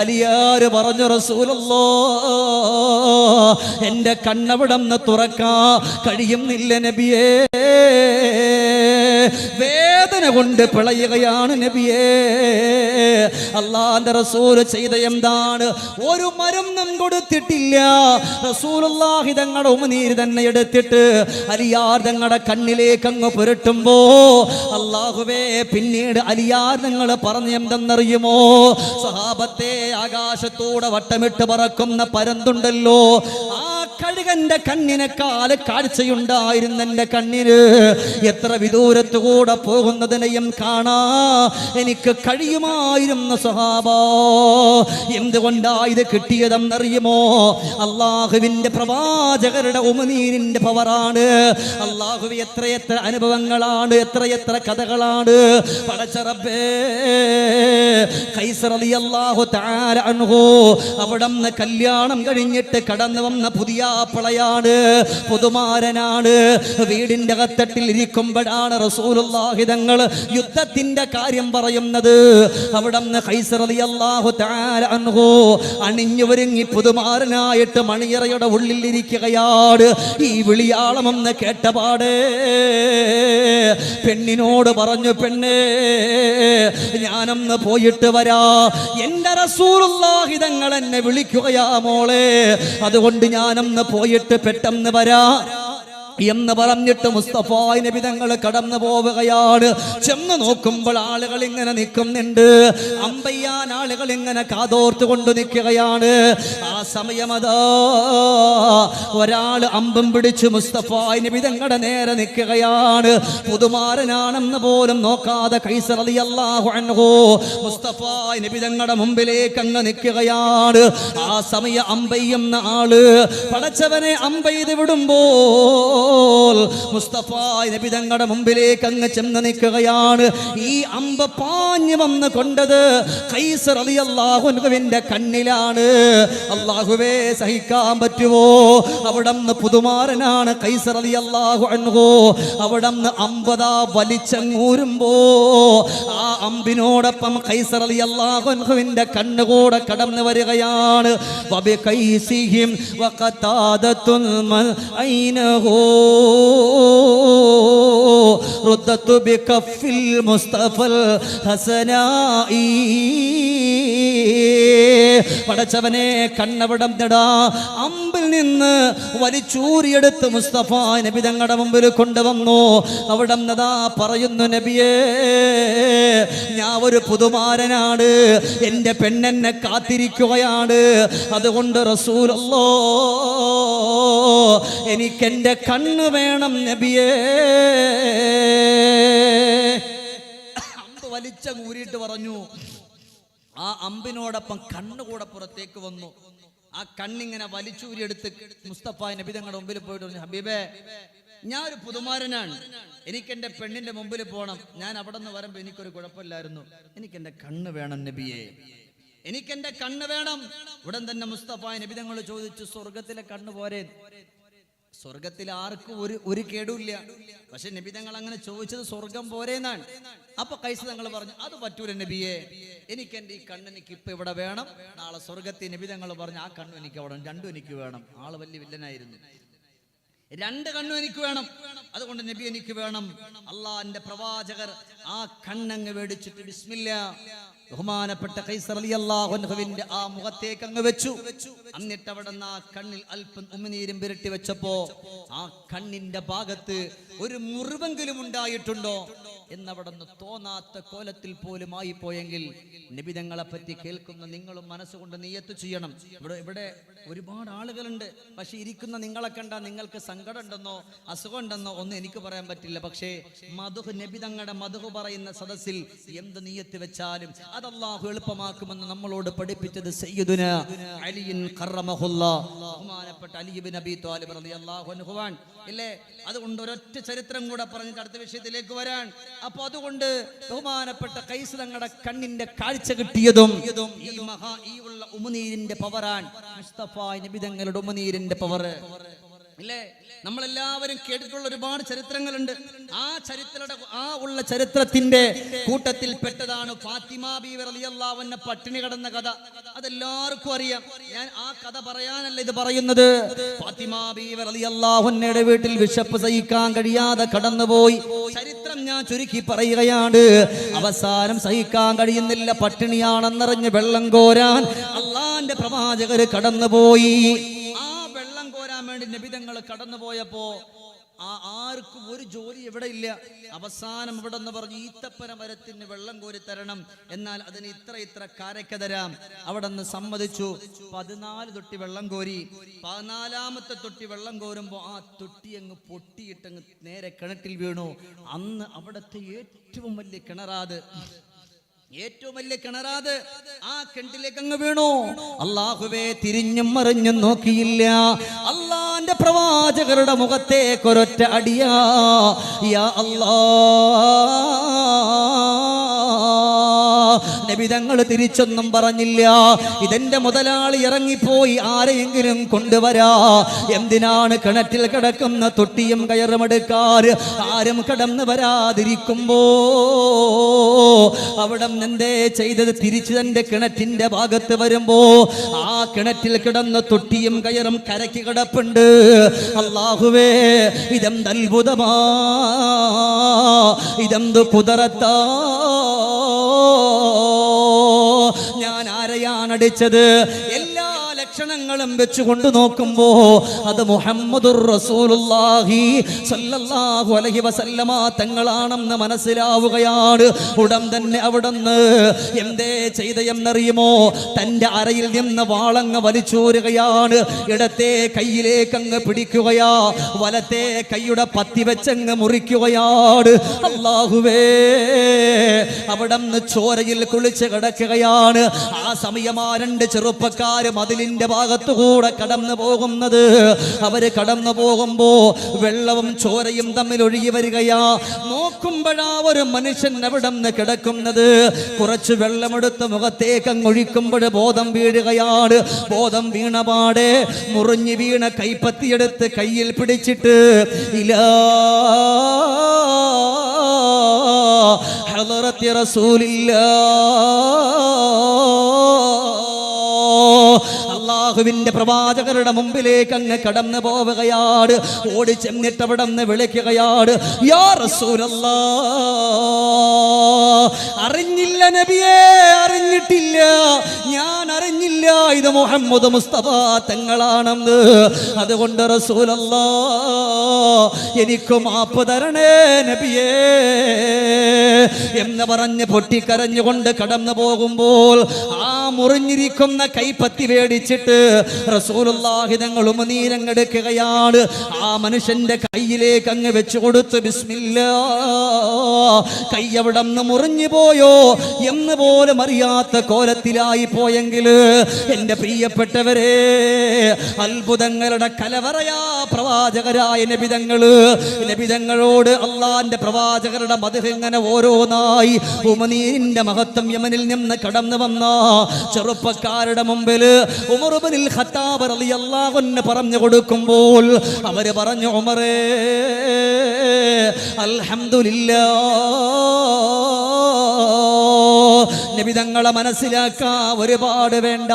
അലിയാർ പറഞ്ഞു, റസൂലല്ലാഹ് എന്റെ കണ്ണവിടന്ന് തുറക്കാൻ കഴിയുന്നില്ല നബിയേ, വേദന കൊണ്ട് പിളയുകയാണ് നബിയേ. അള്ളാന്റെ റസൂൽ ചെയ്ത എന്താണ്? ഒരു മരുന്നും കൊടുത്തിട്ടില്ല. റസൂലുള്ളാഹി തങ്ങളുടെ ഉമിനീര് തന്നെ എടുത്തിട്ട് അലിയാർ തങ്ങളുടെ കണ്ണിലേക്ക് അങ്ങ് പുരട്ടുമ്പോ അല്ലാഹുവേ, പിന്നീട് അലിയാർ തങ്ങൾ പറഞ്ഞു എന്തെന്നറിയുമോ? സഹാബത്തെ, ആകാശത്തൂടെ വട്ടമിട്ട് പറക്കുന്ന പരന്തുണ്ടല്ലോ, ആ കഴുകന്റെ കണ്ണിനെക്കാൾ കാഴ്ചയുണ്ടായിരുന്ന എന്റെ കണ്ണിന് എത്ര വിദൂരത്തുകൂടെ പോകുന്നതിനെയും കാണാ എനിക്ക് കഴിയുമായിരുന്നു സഹാബ. എന്തുകൊണ്ടാ ഇത് കിട്ടിയതെന്നറിയുമോ? അള്ളാഹുവിന്റെ പ്രവാചകരുടെ ഉമിനീരിന്റെ പവറാണ്. അള്ളാഹുവി എത്രയെത്ര അനുഭവങ്ങളാണ്, എത്രയെത്ര കഥകളാണ്. പടച്ച റബ്ബേ, ഖൈസർ റളിയല്ലാഹു തആല അൻഹു അവിടുന്ന് കല്യാണം കഴിഞ്ഞിട്ട് കടന്നു വന്ന പുതിയ പളയാണ്, പുതുമാരനാണ്. വീടിന്റെ അകത്തട്ടിൽ ഇരിക്കുമ്പോഴാണ് റസൂലുള്ളാഹി തങ്ങൾ യുദ്ധത്തിന്റെ കാര്യം പറയുന്നത്. അവിടുന്ന് ഖൈസർ റളിയല്ലാഹു തആല അൻഹു അണിഞ്ഞു ഒരുങ്ങി പുതുമാരനായിട്ട് മണിയറയുടെ ഉള്ളിൽ ഇരിക്കുകയാണ്. ഈ വിളിയാളമെന്ന് കേട്ടപാടെ പെണ്ണിനോട് പറഞ്ഞു, പെണ്ണേ ഞാനൊന്ന് പോയിട്ട് വരാ, എന്റെ റസൂലുള്ളാഹി തങ്ങൾ എന്നെ വിളിക്കുകയാ മോളെ, അതുകൊണ്ട് ഞാനൊന്ന് പോയിട്ട് പെട്ടെന്ന് വരാ എന്ന് പറഞ്ഞിട്ട് മുസ്തഫ നബി തങ്ങൾ കടന്നു പോവുകയാണ്. ചെന്ന് നോക്കുമ്പോൾ ആളുകൾ ഇങ്ങനെ നിൽക്കുന്നുണ്ട്, അമ്പയ്യാൻ ആളുകൾ ഇങ്ങനെ കാതോർത്ത് കൊണ്ട് നിൽക്കുകയാണ്. ആ സമയമതാ ഒരാൾ അമ്പും പിടിച്ച് മുസ്തഫ നബി തങ്ങളുടെ നേരെ നിൽക്കുകയാണ്. പുതുമാരനാണെന്ന് പോലും നോക്കാതെ ഖൈസർ റളിയല്ലാഹു അൻഹു മുസ്തഫ നബി തങ്ങളുടെ മുമ്പിലേക്ക് അങ്ങ് നിൽക്കുകയാണ്. ആ സമയം അമ്പയ്യുന്ന ആള് പടച്ചവനെ അമ്പെയ്ത് വിടുമ്പോ മുസ്തഫ നബി തങ്ങളുടെ മുമ്പിലേക്ക് അങ്ങ് ചെന്ന് നിൽക്കുകയാണ്. ഈ അമ്പ് പാഞ്ഞു വന്ന് കൊണ്ടത് ഖൈസർ റളിയല്ലാഹു അൻഹുവിന്റെ കണ്ണിലാണ്. അല്ലാഹുവേ, സഹിക്കാൻ പറ്റുമോ? അവിടന്ന് പുതുമാരനാണ് ഖൈസർ റളിയല്ലാഹു അൻഹു. അവിടന്ന് അമ്പതാ വലിച്ചങ്ങൂരുമ്പോ ആ അമ്പിനോടൊപ്പം ഖൈസർ റളിയല്ലാഹു അൻഹുവിന്റെ കണ്ണുകൂടെ കടന്നു വരികയാണ്. വബി ഖൈസിഹിം വഖതാദത്തുൽ മൻ ഐനഹു റുദ്ദത്തു ബികഫിൽ മുസ്തഫൽ ഹസനായി. പടച്ചവനെ, കണ്ണവിടം നിടാ അമ്പിൽ നിന്ന് വലിച്ചൂരിയെടുത്ത് മുസ്തഫ നബി തങ്ങളുടെ മുമ്പിൽ കൊണ്ടുവന്നു. അവിടെ നിന്നതാ പറയുന്നു, നബിയേ ഞാൻ ഒരു പുതുമാരനാണ്, എൻ്റെ പെണ്ണെന്നെ കാത്തിരിക്കുകയാണ്, അതുകൊണ്ട് റസൂലല്ലാഹ് എനിക്കെൻ്റെ കണ്ണ് വേണം നബിയേ. അമ്പ് വലിച്ചൂരിയിട്ട് പറഞ്ഞു. ആ അമ്പിനോടൊപ്പം കണ്ണുകൂടെ പുറത്തേക്ക് വന്നു. ആ കണ്ണിങ്ങനെ വലിച്ചൂരിയെടുത്ത് മുസ്തഫ നബി തങ്ങളുടെ മുമ്പിൽ പോയിട്ട് പറഞ്ഞു, ഹബീബേ ഞാൻ ഒരു പുതുമാരനാണ്, എനിക്കെൻ്റെ പെണ്ണിന്റെ മുമ്പിൽ പോകണം. ഞാൻ അവിടെ നിന്ന് വരുമ്പോൾ എനിക്കൊരു കുഴപ്പമില്ലായിരുന്നു, എനിക്കെൻ്റെ കണ്ണ് വേണം നബിയെ, എനിക്കെൻ്റെ കണ്ണ് വേണം. ഉടൻ തന്നെ മുസ്തഫ നബി തങ്ങൾ ചോദിച്ചു, സ്വർഗത്തിലെ കണ്ണ് പോരെ? സ്വർഗത്തിൽ ആർക്കും ഒരു കേടുമില്ല. പക്ഷെ നബി തങ്ങൾ അങ്ങനെ ചോദിച്ചത് സ്വർഗം പോരേന്നാണ്. അപ്പൊ ഖൈസർ തങ്ങൾ പറഞ്ഞു, അത് പറ്റൂല നബിയെ, എനിക്ക് എൻ്റെ ഈ കണ്ണ് എനിക്ക് ഇപ്പൊ ഇവിടെ വേണം, നാളെ സ്വർഗത്തിൽ. നബി തങ്ങൾ പറഞ്ഞു, ആ കണ്ണും എനിക്ക് അവിടെ, രണ്ടും എനിക്ക് വേണം. ആള് വലിയ വില്ലനായിരുന്നു. 2 കണ്ണും എനിക്ക് വേണം, അതുകൊണ്ട് നബി എനിക്ക് വേണം. അള്ളാന്റെ പ്രവാചകർ ആ കണ്ണങ്ങ് മേടിച്ചിട്ട് ബിസ്മില്ലാ ബഹുമാനപ്പെട്ട ഖൈസർ റളിയല്ലാഹു അൻഹുവിന്റെ ആ മുഖത്തേക്ക് അങ്ങ് വെച്ചു. എന്നിട്ട് അവിടെ നിന്ന് ആ കണ്ണിൽ അല്പം ഉമിനീരും പുരട്ടി വെച്ചപ്പോ ആ കണ്ണിന്റെ ഭാഗത്ത് ഒരു മുറിവെങ്കിലും ഉണ്ടായിട്ടുണ്ടോ? എന്നവിടുന്ന് തോന്നാത്ത കോലത്തിൽ പോലും ആയിപ്പോയെങ്കിൽ നബിതങ്ങളെ പറ്റി കേൾക്കുന്ന നിങ്ങളും മനസ്സുകൊണ്ട് നിയ്യത്ത് ചെയ്യണം. ഇവിടെ ഒരുപാട് ആളുകളുണ്ട്, പക്ഷെ ഇരിക്കുന്ന നിങ്ങളെ കണ്ടാൽ നിങ്ങൾക്ക് സങ്കടം ഉണ്ടെന്നോ അസുഖം ഉണ്ടെന്നോ ഒന്നും എനിക്ക് പറയാൻ പറ്റില്ല. പക്ഷേ മധുഹ് നബിതങ്ങളുടെ മധുഹ് പറയുന്ന സദസ്സിൽ എന്ത് നിയ്യത്ത് വെച്ചാലും അത് അല്ലാഹു എളുപ്പമാക്കുമെന്ന് നമ്മളോട് പഠിപ്പിച്ചത് സയ്യിദുന അലിയിൻ ഖറമഹുല്ലാഹ്, ബഹുമാനപ്പെട്ട അലി ഇബ്നു അബീ ത്വാലിബ് റളിയല്ലാഹു അൻഹു ഇല്ലേ. അതുകൊണ്ട് ഒരൊറ്റ ചരിത്രം കൂടെ പറഞ്ഞിട്ട് അടുത്ത വിഷയത്തിലേക്ക് വരാൻ. അപ്പൊ അതുകൊണ്ട് ബഹുമാനപ്പെട്ട ഖൈസ് തങ്ങളുടെ കണ്ണിന്റെ കാഴ്ച കിട്ടിയതും ഈ ഉള്ള ഉമിനീരിന്റെ പവറാൻ, മുസ്തഫ നബി തങ്ങളുടെ ഉമിനീരിന്റെ പവർ ഇല്ലേ. നമ്മളെല്ലാവരും കേട്ടിട്ടുള്ള ഒരുപാട് ചരിത്രങ്ങളുണ്ട്. ആ ഉള്ള ചരിത്രത്തിന്റെ കൂട്ടത്തിൽ പെട്ടതാണ് ഫാത്തിമ ബീവി റളിയല്ലാഹു അൻഹ പട്ടിണി കിടന്ന കഥ. അതെല്ലാവർക്കും അറിയാം. ഞാൻ ആ കഥ പറയാനല്ല ഇത് പറയുന്നത്. ഫാത്തിമ ബീവി റളിയല്ലാഹു അൻഹയുടെ വീട്ടിൽ വിശപ്പ് സഹിക്കാൻ കഴിയാതെ കടന്നുപോയി. ചരിത്രം ഞാൻ ചുരുക്കി പറയുകയാണ്. അവസാനം സഹിക്കാൻ കഴിയുന്നില്ല, പട്ടിണിയാണെന്നറിഞ്ഞ് വെള്ളം കോരാൻ അള്ളാന്റെ പ്രവാചകർ കടന്നുപോയി. വേണ്ടി നബിതങ്ങൾ കടന്നുപോയപ്പോ ആർക്കും ഒരു ജോലി ഇവിടെ ഇല്ല. അവസാനം ഇവിടെ നിന്ന് പറഞ്ഞു, ഈത്തപ്പന മരത്തിന് വെള്ളം കോരി തരണം, എന്നാൽ അതിന് ഇത്ര കാരക്ക തരാം. അവിടെ നിന്ന് സമ്മതിച്ചു. 14 തൊട്ടി വെള്ളം കോരി. 14ാമത്തെ തൊട്ടി വെള്ളം കോരുമ്പോ ആ തൊട്ടി അങ്ങ് പൊട്ടിയിട്ടങ്ങ് നേരെ കിണറ്റിൽ വീണു. അന്ന് അവിടത്തെ ഏറ്റവും വലിയ കിണറാത് ആ കിണറ്റിലേക്ക് അങ്ങ് വീണു. അല്ലാഹുവേ, തിരിഞ്ഞും മറിഞ്ഞും നോക്കിയില്ല. അള്ളാന്റെ പ്രവാചകരുടെ മുഖത്തേക്ക് ഒരൊറ്റ അടിയാ. യാ നബിതങ്ങൾ തിരിച്ചൊന്നും പറഞ്ഞില്ല. ഇതെന്റെ മുതലാളി ഇറങ്ങിപ്പോയി, ആരെയെങ്കിലും കൊണ്ടുവരാ. എന്തിനാണ് കിണറ്റിൽ കിടക്കുന്ന തൊട്ടിയും കയറുമെടുക്കാർ ആരും കടന്നു വരാതിരിക്കുമ്പോ അവിടെ എന്തേ ചെയ്തത്? തിരിച്ചു തന്റെ കിണറ്റിന്റെ ഭാഗത്ത് വരുമ്പോ ആ കിണറ്റിൽ കിടന്ന തൊട്ടിയും കയറും കരയ്ക്ക് കിടപ്പുണ്ട്. അല്ലാഹുവേ, ഇതെന്ത് അത്ഭുതമാ, ഇതെന്ത് കുദറത്താ. ഞാൻ ആരെയാണ് അടിച്ചത്? എല്ലാ ലക്ഷണങ്ങളും വെച്ചുകൊണ്ട് നോക്കുമ്പോ അത് മുഹമ്മദുർ റസൂലുള്ളാഹി സ്വല്ലല്ലാഹു അലൈഹി വസല്ലമ തങ്ങളാണെന്ന് മനസ്സിലാവുകയാണ്. ഉടൻ തന്നെ അവിടുന്ന് എന്തേ ചെയ്തയെന്നറിയുമോ? തന്റെ അരയിൽ നിന്ന് വാളങ്ങ് വലിച്ചൂരുകയാണ്. ഇടത്തെ കയ്യിലേക്ക് അങ്ങ് പിടിക്കുകയാ, വലത്തെ കൈയുടെ പത്തി വെച്ചങ്ങ് മുറിക്കുകയാണ്. അല്ലാഹുവേ, അവിടുന്ന് ചോരയിൽ കുളിച്ച് കിടക്കുകയാണ്. ആ സമയമാ 2 ചെറുപ്പക്കാര് മതിലിന്റെ ഭാഗത്തുകൂടെ കടന്നു പോകുന്നത്. അവര് കടന്നു പോകുമ്പോ വെള്ളവും ചോരയും തമ്മിൽ ഒഴുകി വരികയാ. നോക്കുമ്പോഴാ ഒരു മനുഷ്യൻ അവിടെ നിന്ന് കിടക്കുന്നത്. കുറച്ച് വെള്ളമെടുത്ത് മുഖത്തേക്ക് അങ്ങ് ഒഴിക്കുമ്പോൾ ബോധം വീഴുകയാണ്. ബോധം വീണപാടെ മുറിഞ്ഞു വീണ കൈപ്പത്തിയെടുത്ത് കയ്യിൽ പിടിച്ചിട്ട് ഇലാ ഹളറത്തി റസൂലില്ലാഹ്, അല്ലാഹുവിന്റെ പ്രവാചകരുടെ മുമ്പിലേക്ക് അങ്ങ് കടന്നു പോവുകയാണ്. ഓടി ചെന്നിട്ട് അവിടെ നിന്ന് വിളിക്കുകയാണ്, യാ റസൂലല്ലാഹ്. അറിഞ്ഞില്ല നബിയേ, അറിഞ്ഞിട്ടില്ല, ഞാൻ അറിഞ്ഞില്ല ഇത് മുഹമ്മദ് മുസ്തഫ തങ്ങളാണെന്ന്. അതുകൊണ്ട് റസൂലല്ലാഹ്, എനിക്ക് മാപ്പ് തരണേ നബിയേ എന്ന് പറഞ്ഞ് പൊട്ടിക്കരഞ്ഞുകൊണ്ട് കടന്നു പോകുമ്പോൾ ആ മുറിഞ്ഞിരിക്കുന്ന കൈപ്പത്തി വേടിച്ചിട്ട് റസൂലുള്ളാഹി തങ്ങൾ ഉമിനീരങ്ങെടുക്കുകയാണ്. ആ മനുഷ്യന്റെ കയ്യിലേക്ക് അങ്ങ് വെച്ചു കൊടുത്ത് ബിസ്മില്ലാഹ്. കൈ അവിടെ നിന്ന് മുറിഞ്ഞു പോയോ എന്ന് പോലും അറിയാത്ത കോലത്തിലായി പോയെങ്കിൽ എന്റെ പ്രിയപ്പെട്ടവരെ, അത്ഭുതങ്ങളുടെ കലവറയാ പ്രവാചകരായ നബിതങ്ങളോട് അള്ളാന്റെ പ്രവാചകരുടെ മദ്ഹ് ഇങ്ങനെ ഓരോന്നായി ഉമിനീരിന്റെ മഹത്വം യമനിൽ നിന്ന് കടന്നു വന്ന ചെറുപ്പക്കാരുടെ മുമ്പിൽ ഉമർ ഇബ്നുൽ ഖത്താബ് റളിയല്ലാഹു അൻഹു പറഞ്ഞു കൊടുക്കുമ്പോൾ അവര് പറഞ്ഞു, ഉമറേ അൽഹംദുലില്ലാഹ്, നബിതങ്ങളെ മനസ്സിലാക്കാൻ ഒരുപാട് വേണ്ട,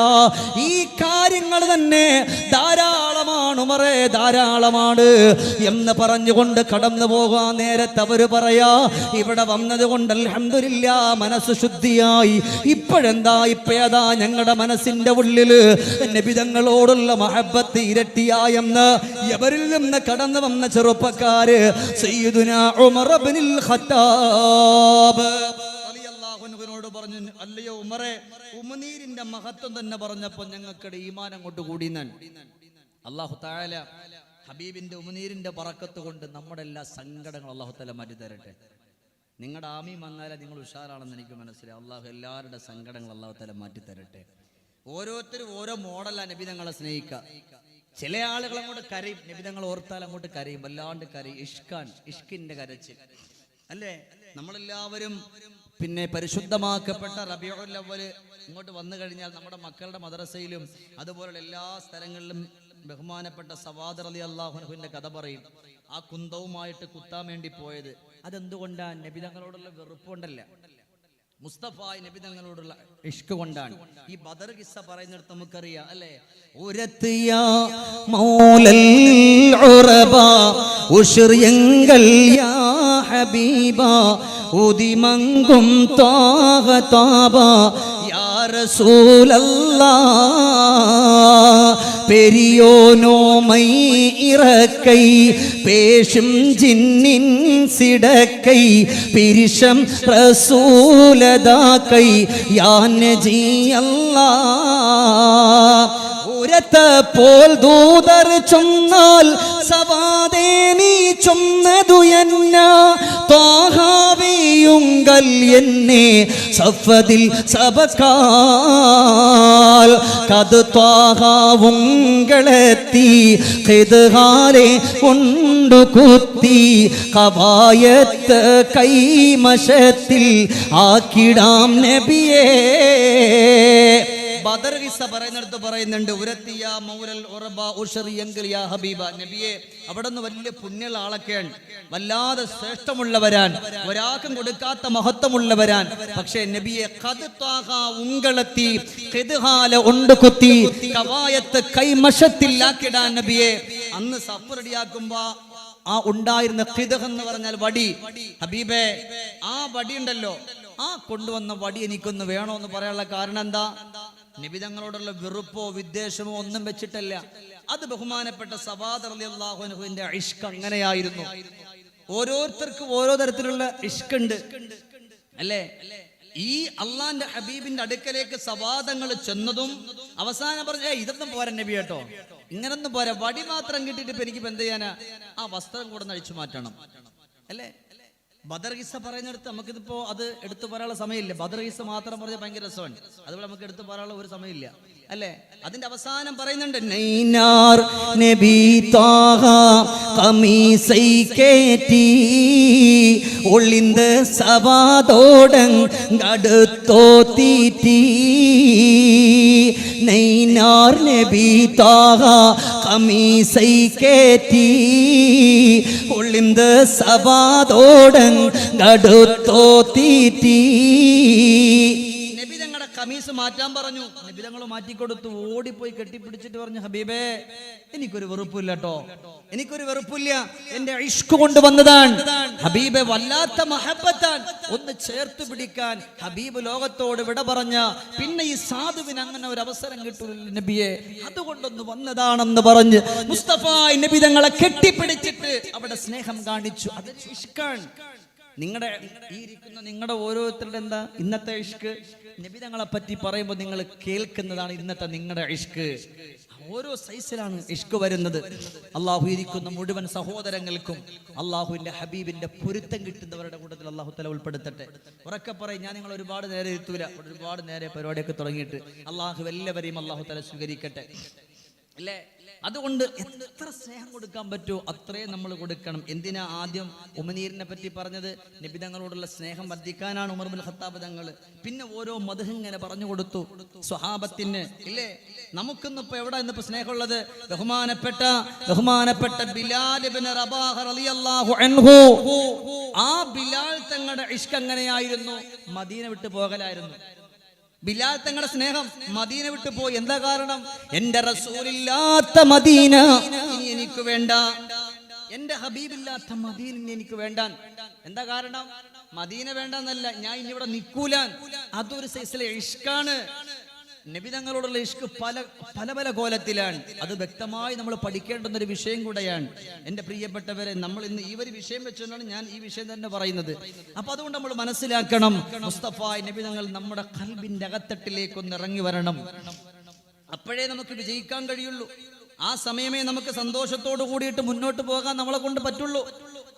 ഈ കാര്യങ്ങൾ തന്നെ ധാരാളമായി ധാരാളമാണ് ഉമറേ, ധാരാളമാണ് എന്ന് പറഞ്ഞുകൊണ്ട് കടന്നു പോകാൻ നേരത്തെ അവര് പറയാ, ഇവിടെ വന്നത് കൊണ്ട് അൽഹംദുലില്ലാ മനസ്സ് ശുദ്ധിയായി. ഇപ്പോഴെന്താ, ഇപ്പേതാ ഞങ്ങളുടെ മനസ്സിന്റെ ഉള്ളില് നബിതങ്ങളോടുള്ള മഹബത്ത് ഇരട്ടിയായെന്ന് എവരിൽ നിന്ന് കടന്നു വന്ന ചെറുപ്പക്കാര് സയ്യിദുനാ ഉമർ ഇബ്നുൽ ഖത്താബ് റളിയല്ലാഹു അൻഹുവിനോട് പറഞ്ഞു, അല്ലയോ ഉമറേ, ഉമനീരിന്റെ മഹത്വം തന്നെ പറഞ്ഞപ്പോ ഞങ്ങൾക്കിടെ ഈമാൻ അങ്ങോട്ട് കൂടിയെന്നാണ്. അല്ലാഹു തആല ഹബീബിന്റെ ഉമനീരിന്റെ ബറക്കത്ത് കൊണ്ട് നമ്മുടെ എല്ലാ സങ്കടങ്ങളും അല്ലാഹു തആല മാറ്റി തരട്ടെ. നിങ്ങളുടെ ആമീൻ വന്നാലേ നിങ്ങൾ ഉഷാറാണെന്ന് എനിക്ക് മനസ്സിലായി. അല്ലാഹു എല്ലാവരുടെ സങ്കടങ്ങൾ അല്ലാഹു തആല മാറ്റി തരട്ടെ. ഓരോരുത്തരും ഓരോ മോഡലാണ് നബി തങ്ങളെ സ്നേഹിക്കുക. ചില ആളുകൾ അങ്ങോട്ട് കരയും, നബി തങ്ങൾ ഓർത്താൽ അങ്ങോട്ട് കരയും, വല്ലാണ്ട് കരയും. ഇഷ്കിന്റെ കരച്ചിൽ അല്ലേ? നമ്മളെല്ലാവരും പിന്നെ പരിശുദ്ധമാക്കപ്പെട്ട റബീഉൽ അവ്വൽ ഇങ്ങോട്ട് വന്നു കഴിഞ്ഞാൽ നമ്മുടെ മക്കളുടെ മദ്രസയിലും അതുപോലുള്ള എല്ലാ സ്ഥലങ്ങളിലും ബഹുമാനപ്പെട്ട സവാദ് റളിയല്ലാഹു അൻഹുവിന്റെ കഥ പറയും. ആ കുന്തവുമായിട്ട് കുത്താൻ വേണ്ടി പോയത് അതെന്തുകൊണ്ടാണ്? നബി തങ്ങളോടുള്ള വെറുപ്പുകൊണ്ടല്ല, മുസ്തഫ നബി തങ്ങളോടുള്ള ഇഷ്ക് കൊണ്ടാണ്. ഈ ബദർ കിസ്സ പറയുന്നിടത്ത് നമുക്കറിയാം അല്ലേ? ഉരത്തിയ മൗലൽ ഉറബ ഉശ്രിയങ്കൽ യാ ഹബീബ ഉദിമങ്കും താഹ താബ യാ റസൂലല്ലാഹ് പെരിയോനോ മൈ ഇറക്കൈ പേശും ജിന്നിൻ സിടക്കൈ പിരിശം റസൂലദാക്കൈ യാ നജി അല്ലാഹ് പോൽ ദൂതർ ചൊന്നാൽ സവാദേ നീ ചൊന്നതു എന്ന താഹാവിയുങ്കൽ എന്നെ സഫദിൽ സബകാൽ കത് താഹാവുങ്കളെത്തി ഖിദ്ഹാലെ കൊണ്ടു കുത്തി കവായത്ത് കൈമശത്തിൽ ആക്കിടാം നബിയേ. ബദർ കിസ്സ പറയുന്നിടത്ത് പറയുന്നുണ്ട്, ഉരത്തിയ മൗലൽ ഉറബ ഉശ്രിയങ്കൽ യാ ഹബീബ. നബിയെ, അവിടുന്ന് വലിയ പുണ്യമുള്ള ആളൊക്കെയാണ്, വല്ലാതെ ശ്രേഷ്ഠമുള്ളവരാൻ, ഒരാൾക്കും കൊടുക്കാത്ത മഹത്വമുള്ളവരാൻ. പക്ഷേ നബിയെ ഖദ് ത്വാഹ ഉങ്കളത്തി ഖിദ്ഹാല ഉണ്ടുകുത്തി കവായത്ത് കൈമശത്തിലാക്കിടാൻ നബിയെ. അന്ന് സഫ് റെഡിയാക്കുമ്പോ ആ ഉണ്ടായിരുന്ന ഖിദ്ഹ് എന്ന് പറഞ്ഞാൽ വടി, ഹബീബേ ആ വടി ഉണ്ടല്ലോ, ആ കൊണ്ടുവന്ന വടി എനിക്കൊന്ന് വേണോ എന്ന് പറയാനുള്ള കാരണം എന്താ? നബി തങ്ങളോടുള്ള വെറുപ്പോ വിദ്വേഷമോ ഒന്നും വെച്ചിട്ടല്ല. അത് ബഹുമാനപ്പെട്ട സവാദ് റളിയല്ലാഹു അൻഹുവിന്റെ ഇഷ്ക് അങ്ങനെയായിരുന്നു. ഓരോരുത്തർക്കും ഓരോ തരത്തിലുള്ള ഇഷ്ക് ഉണ്ട് അല്ലേ? ഈ അള്ളാന്റെ ഹബീബിന്റെ അടുക്കലേക്ക് സവാദങ്ങൾ ചെന്നതും അവസാനം പറഞ്ഞ ഇതൊന്നും പോരാ നബി കേട്ടോ, ഇങ്ങനൊന്നും പോരാ, വടി മാത്രം കിട്ടിയിട്ട് ഇപ്പൊ എനിക്ക് എന്ത് ചെയ്യാനാ? ആ വസ്ത്രം കൂടെ അഴിച്ചു മാറ്റണം അല്ലേ? ബദർ കിസ്സ പറയുന്നിടത്ത് നമുക്കിതിപ്പോ അത് എടുത്തു പറയാനുള്ള സമയമില്ല. ബദർ കിസ്സ മാത്രം പറഞ്ഞാൽ ഭയങ്കര രസമാണ്, അതുപോലെ നമുക്ക് എടുത്തു പറയാനുള്ള ഒരു സമയമില്ല അല്ലേ? അതിന്റെ അവസാനം പറയുന്നുണ്ട്, നൈനാർ നബി താഹ ഖമീസൈ കേറ്റി ഒളിന്ത് സവാദോടങ്ങടുത്തോ തീറ്റി. നൈനാർ നബി താഹ ഖമീസൈ കേറ്റി ഒളിന്ത് സവാദോടങ്ങടുത്തോ തീറ്റി. നബി തങ്ങളുടെ ഖമീസ് മാറ്റാൻ പറഞ്ഞു, നബി തങ്ങൾ മാറ്റിക്കൊടുത്തു. ഓടിപ്പോയി കെട്ടിപ്പിടിച്ചിട്ട് പറഞ്ഞു, ഹബീബേ എനിക്കൊരു വെറുപ്പില്ല കേട്ടോ, എനിക്കൊരു വെറുപ്പില്ല, എന്റെ ഇഷ്ക് കൊണ്ടുവന്നതാണ്. ഹബീബെ വല്ലാത്ത മഹബത്താൻ, ഒന്ന് ചേർത്ത് പിടിക്കാൻ ഹബീബ് ലോകത്തോട് വിട പറഞ്ഞ പിന്നെ ഈ സാധുവിന് അങ്ങനെ ഒരു അവസരം കിട്ടൂല നബിയെ, അതുകൊണ്ടൊന്ന് വന്നതാണെന്ന് പറഞ്ഞ് മുസ്തഫ നബി തങ്ങളെ കെട്ടിപ്പിടിച്ചിട്ട് അവിടെ സ്നേഹം കാണിച്ചു. അത് ഇഷ്കാണ്. നിങ്ങളുടെ ഈ ഇരിക്കുന്ന നിങ്ങളുടെ ഓരോരുത്തരുടെ എന്താ ഇന്നത്തെ ഇഷ്ക്? നബി തങ്ങളെ പറ്റി പറയുമ്പോൾ നിങ്ങൾ കേൾക്കുന്നതാണ് ഇന്നത്തെ നിങ്ങളുടെ ഇഷ്ക്. ഓരോ സൈസിലാണ് ഇഷ്ക് വരുന്നത്. അള്ളാഹു ഇരിക്കുന്ന മുഴുവൻ സഹോദരങ്ങൾക്കും അള്ളാഹുവിന്റെ ഹബീബിന്റെ പൊരുത്തം കിട്ടുന്നവരുടെ കൂട്ടത്തിൽ അള്ളാഹു തആല ഉൾപ്പെടുത്തട്ടെ. ഉറക്കെ പറയും, ഞാൻ നിങ്ങൾ ഒരുപാട് നേരെ എത്തൂല, ഒരുപാട് നേരെ പരിപാടിയൊക്കെ തുടങ്ങിയിട്ട്. അള്ളാഹു എല്ലാവരെയും അള്ളാഹു തആല സ്വീകരിക്കട്ടെ അല്ലേ? അതുകൊണ്ട് എത്ര സ്നേഹം കൊടുക്കാൻ പറ്റുമോ അത്രയും നമ്മൾ കൊടുക്കണം. എന്തിനാ ആദ്യം ഉമനീരിനെ പറ്റി പറഞ്ഞത്? നബി തങ്ങളോടുള്ള സ്നേഹം വർദ്ധിക്കാനാണ് ഉമർ ഇബ്നുൽ ഖത്താബ് തങ്ങൾ. പിന്നെ ഓരോ മദ്ഹ് ഇങ്ങനെ പറഞ്ഞു കൊടുത്തു സ്വഹാബത്തിന് ഇല്ലേ? നമുക്കിന്നിപ്പോ എവിടെ ഇന്നിപ്പോ സ്നേഹമുള്ളത്? ബഹുമാനപ്പെട്ട ബിലാൽ ഇബ്നു റബാഹ റളിയല്ലാഹു അൻഹു. ആ ബിലാൽ തങ്ങളുടെ ഇഷ്ക് എങ്ങനെയായിരുന്നു? മദീന വിട്ട് പോകലായിരുന്നു. ബിലാൽ തങ്ങളുടെ സ്നേഹം മദീന വിട്ടു പോയി. എന്താ കാരണം? എന്റെ റസൂലില്ലാത്ത മദീന ഇനി എനിക്ക് വേണ്ട, എന്റെ ഹബീബില്ലാത്ത മദീന ഇനി എനിക്ക് വേണ്ട. എന്താ കാരണം? മദീന വേണ്ടെന്നല്ല, ഞാൻ ഇനി ഇവിടെ നിൽക്കൂല. അതൊരു സൈസിലെ ഇഷ്കാണ്. നബി തങ്ങളോടുള്ള ഇഷ്ക് പല പല പല കോലത്തിലാണ്. അത് വ്യക്തമായി നമ്മൾ പഠിക്കേണ്ടുന്ന ഒരു വിഷയം കൂടെയാണ്. എൻ്റെ പ്രിയപ്പെട്ടവരെ, നമ്മൾ ഇന്ന് ഈ ഒരു വിഷയം വെച്ചുകൊണ്ടാണ് ഞാൻ ഈ വിഷയം തന്നെ പറയുന്നത്. അപ്പൊ അതുകൊണ്ട് നമ്മൾ മനസ്സിലാക്കണം, മുസ്തഫ നബി തങ്ങൾ നമ്മുടെ ഖൽബിന്റെ അകത്തട്ടിലേക്ക് ഒന്ന് ഇറങ്ങി വരണം. അപ്പോഴേ നമുക്ക് വിജയിക്കാൻ കഴിയുള്ളൂ. ആ സമയമേ നമുക്ക് സന്തോഷത്തോട് കൂടിയിട്ട് മുന്നോട്ട് പോകാൻ നമ്മളെ കൊണ്ട് പറ്റുള്ളൂ.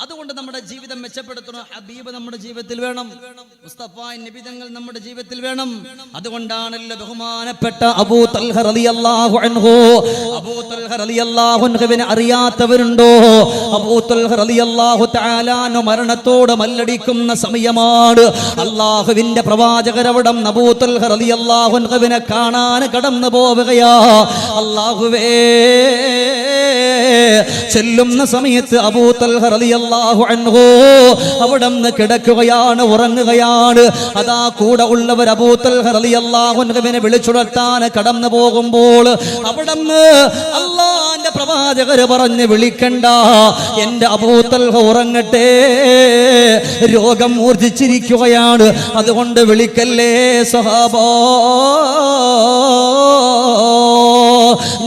അതുകൊണ്ട് നമ്മുടെ ജീവിതം മെച്ചപ്പെടുത്തണം. ഹബീബ് നമ്മുടെ ജീവിതത്തിൽ വേണം, മുസ്തഫ നബി തങ്ങൾ നമ്മുടെ ജീവിതത്തിൽ വേണം. അതുകൊണ്ടാണല്ലോ ബഹുമാനപ്പെട്ട അബൂ തൽഹ റളിയല്ലാഹു അൻഹു, അബൂ തൽഹ റളിയല്ലാഹു അൻഹുവിനെ അറിയാത്തവരുണ്ടോ? അബൂ തൽഹ റളിയല്ലാഹു തആല അൻഹു മരണത്തോട് മല്ലടിക്കുന്ന സമയമാണ്. അല്ലാഹുവിന്റെ പ്രവാചകർ അവിടെ അബൂ തൽഹ റളിയല്ലാഹു അൻഹുവിനെ കാണാൻ കടന്നു പോവുകയാ. അല്ലാഹുവേ, ചെല്ലുന്ന സമയത്ത് അബൂ തൽഹ റളിയല്ലാഹു അൻഹു അവിടുന്ന് കിടക്കുകയാണ്, ഉറങ്ങുകയാണ്. അതാ കൂടെ ഉള്ളവർ അബൂ തൽഹ റളിയല്ലാഹു അൻഹുവിനെ വിളിച്ചുണർത്താൻ കടന്നു പോകുമ്പോൾ അവിടുന്ന് അല്ലാഹുവിന്റെ പ്രവാചകർ പറഞ്ഞു, വിളിക്കണ്ട, എന്റെ അബൂ തൽഹ ഉറങ്ങട്ടെ, രോഗം മൂർച്ഛിച്ചിരിക്കുകയാണ്, അതുകൊണ്ട് വിളിക്കല്ലേ സ്വഹാബാ,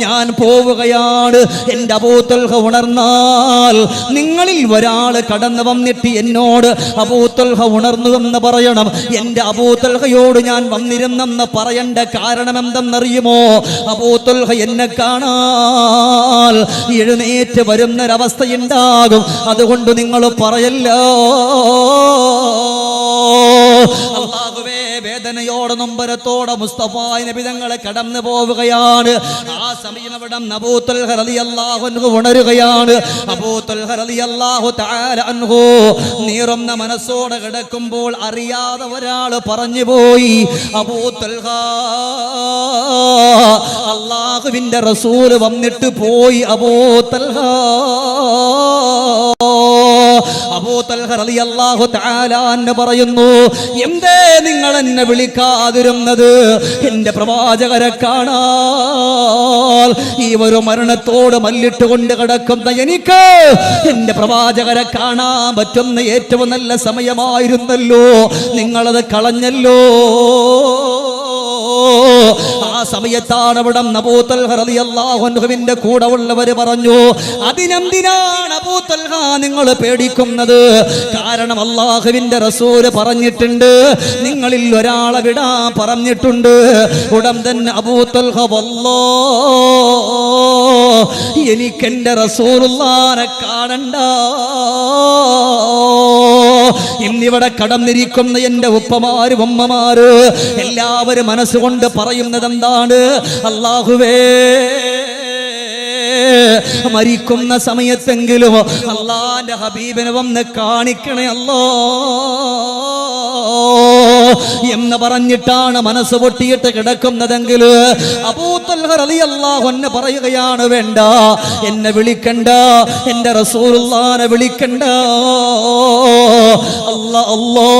ഞാൻ പോവുകയാണ്. എന്റെ അബൂ തൽഹ ഉണർന്നാൽ നിങ്ങളിൽ ഒരാൾ കടന്നു വന്നിട്ട് എന്നോട് അബൂ തൽഹ ഉണർന്നു എന്ന് പറയണം. എന്റെ അബൂ തൽഹയോട് ഞാൻ വന്നിരുന്നെന്ന് പറയേണ്ട കാരണം എന്തെന്നറിയുമോ? അബൂ തൽഹ എന്നെ കാണാൽ എഴുന്നേറ്റ് വരുന്നൊരവസ്ഥയുണ്ടാകും. അതുകൊണ്ട് നിങ്ങൾ പറയല്ലോ. അല്ലാഹുവേ, വേദനയോടെ നൊമ്പരത്തോടെ മുസ്തഫ നബി തങ്ങളെ കടന്നു പോവുകയാണ്. ആ സമയം അവിടെ അബൂ തൽഹ റളിയല്ലാഹു അൻഹു ഉണരുകയാണ്. അബൂ തൽഹ റളിയല്ലാഹു തആല അൻഹു നീറുന്ന മനസ്സോടെ കിടക്കുമ്പോൾ അറിയാതെ ഒരാൾ പറഞ്ഞു പോയി, അബൂ തൽഹ, അല്ലാഹുവിന്റെ റസൂൽ വന്നിട്ട് പോയി. അബൂ തൽഹ, അബൂ തൽഹ റളിയല്ലാഹു തആല അൻഹു പറയുന്നു, എന്തേ നിങ്ങൾ എന്നെ വിളിക്കാതിരുന്നത്? എന്റെ പ്രവാചകരെ കാണാൻ ഈ ഒരു മരണത്തോട് മല്ലിട്ടുകൊണ്ട് കിടക്കുന്ന എനിക്ക് എന്റെ പ്രവാചകരെ കാണാൻ പറ്റുന്ന ഏറ്റവും നല്ല സമയമായിരുന്നല്ലോ, നിങ്ങളത് കളഞ്ഞല്ലോ. ആ സമയത്താണ് അവിടെ അബൂ തൽഹ റളിയല്ലാഹു അൻഹുവിന്റെ കൂടെ ഉള്ളവര് പറഞ്ഞു, അതിനെന്തിനാണ് അബൂ തൽഹ നിങ്ങൾ പേടിക്കുന്നത്? കാരണം അല്ലാഹുവിന്റെ റസൂൽ പറഞ്ഞിട്ടുണ്ട്, നിങ്ങളിൽ ഒരാളെ വിടാൻ പറഞ്ഞിട്ടുണ്ട്. ഉടൻ തന്നെ അബൂ തൽഹ, വല്ലാഹ് എനിക്കെന്റെ റസൂലുള്ളാഹിനെ കാണണ്ട. ഇന്നിവിടെ കടന്നിരിക്കുന്ന എന്റെ ഉപ്പമാര് ഉമ്മമാര് എല്ലാവരും മനസ്സുകൊണ്ട് പറയുന്നത് എന്താണ്? അല്ലാഹുവേ, മരിക്കുന്ന സമയത്തെങ്കിലും അല്ലാഹുവിന്റെ ഹബീബിനെ വന്ന് കാണിക്കണേ അല്ലാ എന്ന് പറഞ്ഞിട്ടാണ് മനസ്സ് പൊട്ടിയിട്ട് കിടക്കുന്നതെങ്കിൽ അബൂ തൽഹ റളിയല്ലാഹു അൻഹു പറയുകയാണ്, വേണ്ട, എന്നെ വിളിക്കണ്ട, എന്റെ റസൂലുള്ളാഹിനെ വിളിക്കണ്ട. അല്ലാ അല്ലാ,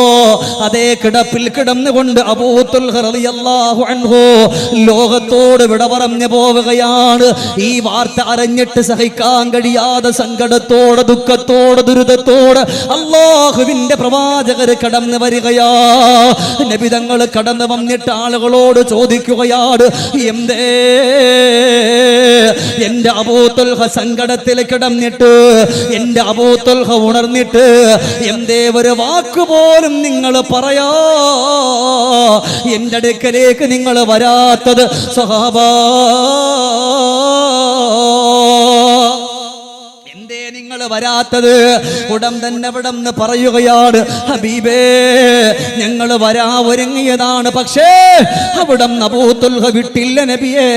അതേ കിടപ്പിൽ കിടന്നുകൊണ്ട് അബൂ തൽഹ റളിയല്ലാഹു അൻഹു ലോകത്തോട് വിട പറഞ്ഞു പോവുകയാണ്. ഈ വാർത്ത അറിഞ്ഞിട്ട് സഹിക്കാൻ കഴിയാതെ സങ്കടത്തോടെ ദുഃഖത്തോടെ ദുരിതത്തോടെ അല്ലാഹുവിന്റെ പ്രവാചകർ കടന്നു വരികയാ. നബി തങ്ങൾ കടന്നു വന്നിട്ട് ആളുകളോട് ചോദിക്കുകയാണ്, എന്തേ എന്റെ അബൂ തൽഹ സങ്കടത്തിൽ കിടന്നിട്ട്, എന്റെ അബൂ തൽഹ ഉണർന്നിട്ട് എന്തേ ഒരു വാക്കുപോലും നിങ്ങൾ പറയാ എന്റെ അടുക്കലേക്ക് നിങ്ങൾ വരാത്തത്? സ്വഹാബാ, നിങ്ങൾ വരാത്തത്? ഉടൻ തന്നെ അവിടെ നിന്ന് പറയുകയാണ്, ഹബീബേ, ഞങ്ങൾ വരാ ഒരുങ്ങിയതാണ്, പക്ഷേ അവിടെ അബൂ തൽഹ വിട്ടില്ല നബിയേ.